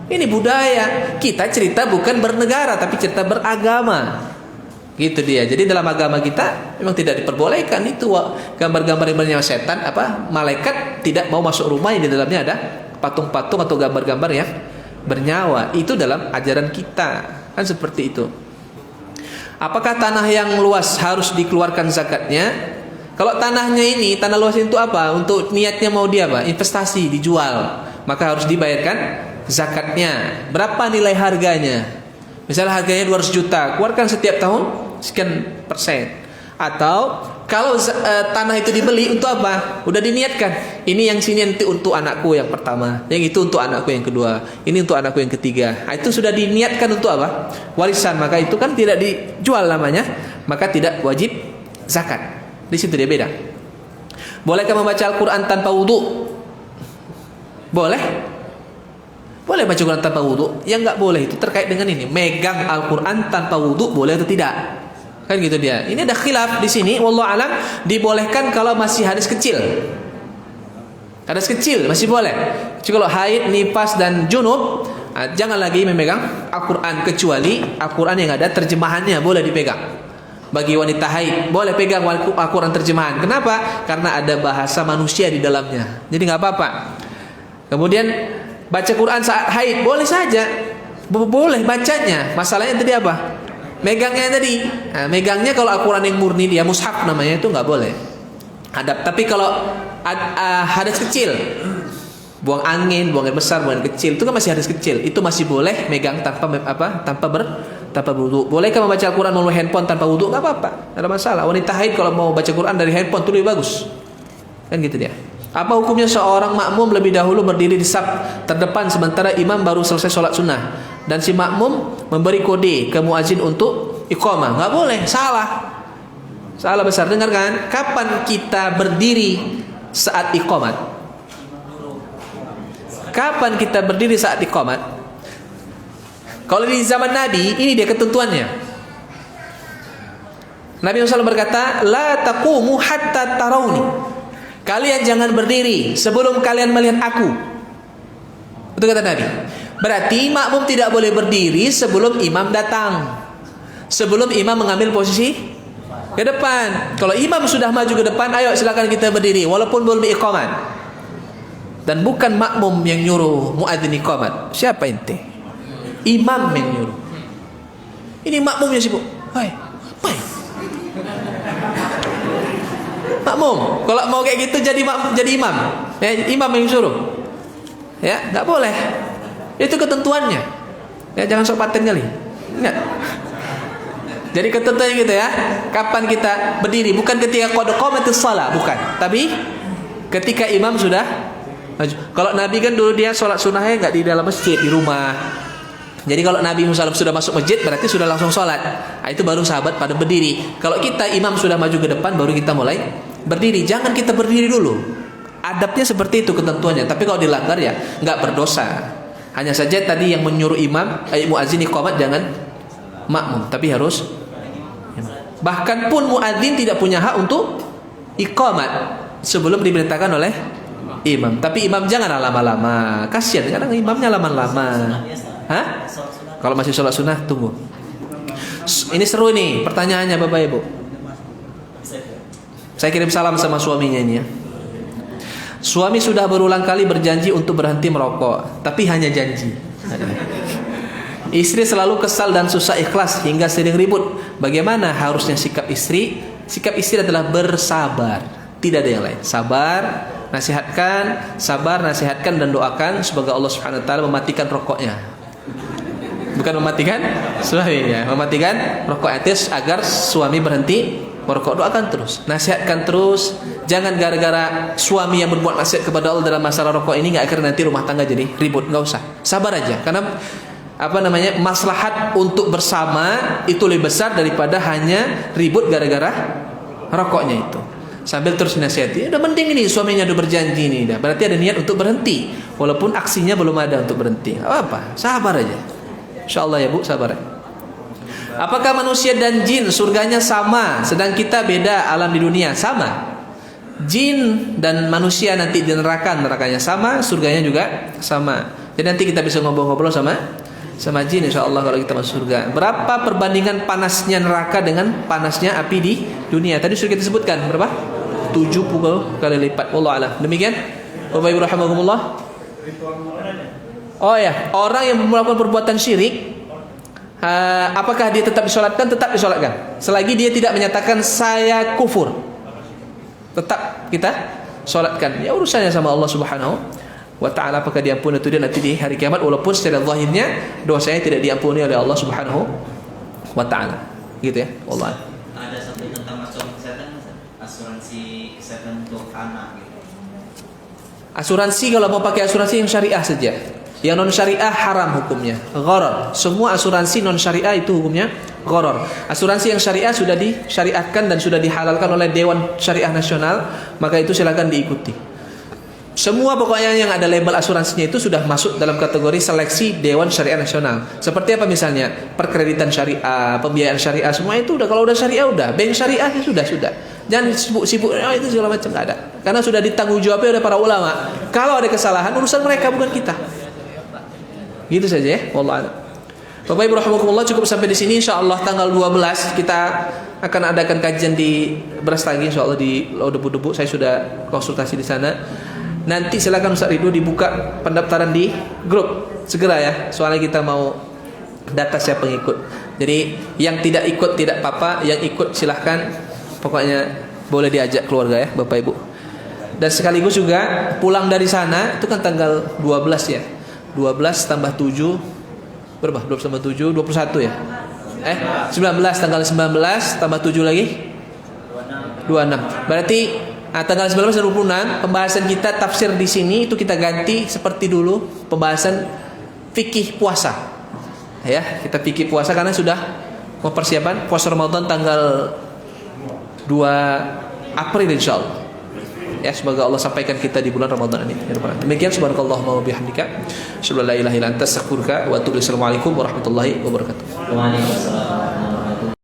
Ini budaya. Kita cerita bukan bernegara tapi cerita beragama. Gitu dia. Jadi dalam agama kita memang tidak diperbolehkan itu gambar-gambar yang bernyawa setan, malaikat tidak mau masuk rumah yang di dalamnya ada patung-patung atau gambar-gambar yang bernyawa. Itu dalam ajaran kita. Kan seperti itu. Apakah tanah yang luas harus dikeluarkan zakatnya? Kalau tanahnya ini, tanah luas itu apa? Untuk niatnya mau dia apa? Investasi, dijual. Maka harus dibayarkan zakatnya. Berapa nilai harganya? Misalnya harganya 200 juta, keluarkan setiap tahun sekian persen. Atau kalau tanah itu dibeli untuk apa? Udah diniatkan. Ini yang sini nanti untuk anakku yang pertama, yang itu untuk anakku yang kedua, ini untuk anakku yang ketiga. Nah, itu sudah diniatkan untuk apa? Warisan. Maka itu kan tidak dijual namanya, maka tidak wajib zakat. Di situ dia beda. Bolehkah membaca Al-Quran tanpa wudu? Boleh. Boleh baca Quran tanpa wudu. Yang nggak boleh itu terkait dengan ini. Megang Al-Quran tanpa wudu boleh atau tidak? Kan gitu dia. Ini ada khilaf di sini. Wallahu alam, dibolehkan kalau masih hadas kecil. Hadas kecil masih boleh. Jadi kalau haid, nifas dan junub, jangan lagi memegang Al-Quran kecuali Al-Quran yang ada terjemahannya boleh dipegang. Bagi wanita haid boleh pegang Al-Quran terjemahan. Kenapa? Karena ada bahasa manusia di dalamnya. Jadi nggak apa-apa. Kemudian baca Quran saat haid boleh saja. Boleh bacanya. Masalahnya tadi apa? Megangnya tadi. Nah, megangnya kalau Al-Quran yang murni dia mushaf namanya itu nggak boleh. Tapi kalau hadas kecil, buang angin, buang air besar, buang air kecil, itu kan masih hadas kecil. Itu masih boleh megang tanpa wudu. Bolehkah membaca Al-Quran melalui handphone tanpa wudu? Nggak apa-apa. Tidak ada masalah. Wanita haid kalau mau baca Quran dari handphone itu lebih bagus. Kan gitu dia. Apa hukumnya seorang makmum lebih dahulu berdiri di saf terdepan sementara imam baru selesai sholat sunnah dan si makmum memberi kode ke muazin untuk iqamah? Nggak boleh, salah besar. Dengarkan, kapan kita berdiri saat iqamat? Kapan kita berdiri saat iqamat? Kalau di zaman Nabi, ini dia ketentuannya. Nabi SAW berkata, la taqumu hatta tarawni. Kalian jangan berdiri sebelum kalian melihat aku. Itu kata Nabi. Berarti makmum tidak boleh berdiri sebelum imam datang. Sebelum imam mengambil posisi ke depan. Kalau imam sudah maju ke depan, ayo silakan kita berdiri walaupun belum iqamat. Dan bukan makmum yang nyuruh muadzin iqamat. Siapa ente? Imam yang nyuruh. Ini makmumnya sibuk. Hai, apa ya? Makmum, kalau mau kayak gitu jadi imam, ya, imam yang suruh, ya nggak boleh. Itu ketentuannya. Ya jangan sok paten kali. Enggak. Jadi ketentuannya gitu ya. Kapan kita berdiri? Bukan ketika qad qamatis shalah, bukan. Tapi ketika imam sudah maju. Kalau Nabi kan dulu dia sholat sunnahnya nggak di dalam masjid, di rumah. Jadi kalau Nabi Muhammad sudah masuk masjid berarti sudah langsung sholat. Nah, itu baru sahabat pada berdiri. Kalau kita imam sudah maju ke depan baru kita mulai berdiri. Jangan kita berdiri dulu. Adabnya seperti itu ketentuannya. Tapi kalau dilanggar ya nggak berdosa. Hanya saja tadi yang menyuruh imam, muadzin iqamat jangan makmum, tapi harus. Bahkan pun muadzin tidak punya hak untuk iqamat sebelum diperintahkan oleh imam. Tapi imam jangan lama-lama. Kasihan kadang imamnya lama-lama. Hah? Kalau masih sholat sunnah tunggu. Ini seru nih pertanyaannya Bapak Ibu. Saya kirim salam sama suaminya ini ya. Suami sudah berulang kali berjanji untuk berhenti merokok, tapi hanya janji. Istri selalu kesal dan susah ikhlas hingga sering ribut. Bagaimana harusnya sikap istri? Sikap istri adalah bersabar. Tidak ada yang lain. Sabar, nasihatkan dan doakan semoga Allah Subhanahu wa taala mematikan rokoknya. Bukan mematikan suaminya, mematikan rokoknya agar suami berhenti merokok. Doakan terus, nasihatkan terus. Jangan gara-gara suami yang berbuat maksiat kepada Allah dalam masalah rokok ini nggak akhirnya nanti rumah tangga jadi ribut. Nggak usah, sabar aja. Karena maslahat untuk bersama itu lebih besar daripada hanya ribut gara-gara rokoknya itu. Sambil terus nasihati, udah penting ini suaminya udah berjanji ini, berarti ada niat untuk berhenti walaupun aksinya belum ada untuk berhenti. Apa? Sabar aja. InsyaAllah ya Bu, sabar. Apakah manusia dan jin surganya sama, sedang kita beda alam di dunia? Sama. Jin dan manusia nanti di neraka, nerakanya sama, surganya juga sama. Jadi nanti kita bisa ngobrol-ngobrol sama Sama jin insyaallah kalau kita masuk surga. Berapa perbandingan panasnya neraka dengan panasnya api di dunia? Tadi sudah kita sebutkan berapa? 70 kali lipat. Wallahu a'lam. Demikian. Bapak Ibu rahimakumullah. Oh ya, orang yang melakukan perbuatan syirik, apakah dia tetap disolatkan? Tetap disolatkan. Selagi dia tidak menyatakan saya kufur, tetap kita solatkan. Ya urusannya sama Allah Subhanahu wa ta'ala, apakah diampuni atau tidak nanti di hari kiamat, walaupun secara zahirnya dosanya tidak diampuni oleh Allah Subhanahu wa ta'ala. Gitu ya. Allah. Ada satu tentang asuransi kesehatan untuk anak gitu. Asuransi kalau mau pakai asuransi yang syariah saja. Yang non syariah haram hukumnya, gharar. Semua asuransi non syariah itu hukumnya gharar. Asuransi yang syariah sudah disyariatkan dan sudah dihalalkan oleh Dewan Syariah Nasional, maka itu silakan diikuti. Semua pokoknya yang ada label asuransinya itu sudah masuk dalam kategori seleksi Dewan Syariah Nasional. Seperti apa misalnya? Perkreditan syariah, pembiayaan syariah, semua itu udah, kalau udah syariah udah, bank syariah ya sudah. Jangan sibuk-sibuk itu segala macam, enggak ada. Karena sudah ditanggung jawabnya oleh para ulama. Kalau ada kesalahan urusan mereka, bukan kita. Gitu saja ya. Wallahu a'lam. Bapak Ibu rahimakumullah, cukup sampai di sini. Insyaallah tanggal 12 kita akan adakan kajian di Brastagi insyaallah di Debu-Debu. Saya sudah konsultasi di sana. Nanti silakan Ustaz Ridho dibuka pendaftaran di grup segera ya. Soalnya kita mau data siapa pengikut. Jadi yang tidak ikut tidak apa-apa, yang ikut silahkan. Pokoknya boleh diajak keluarga ya, Bapak Ibu. Dan sekaligus juga pulang dari sana itu kan tanggal 12 ya. 12 tambah 7 berapa? 12 tambah 7 21 ya? 19 tanggal 19 tambah 7 lagi 26. Berarti tanggal 19 dan 26 pembahasan kita tafsir di sini itu kita ganti seperti dulu, pembahasan fikih puasa. Ya, kita fikih puasa karena sudah mempersiapkan puasa Ramadan tanggal 2 April insyaallah. Ya, semoga Allah sampaikan kita di bulan Ramadan ini. Demikian subhanakallahumma wa bihamdika, asyhadu an la ilaha illa anta astaghfiruka wa atubu ilaik. Assalamualaikum warahmatullahi wabarakatuh. Waalaikumsalam.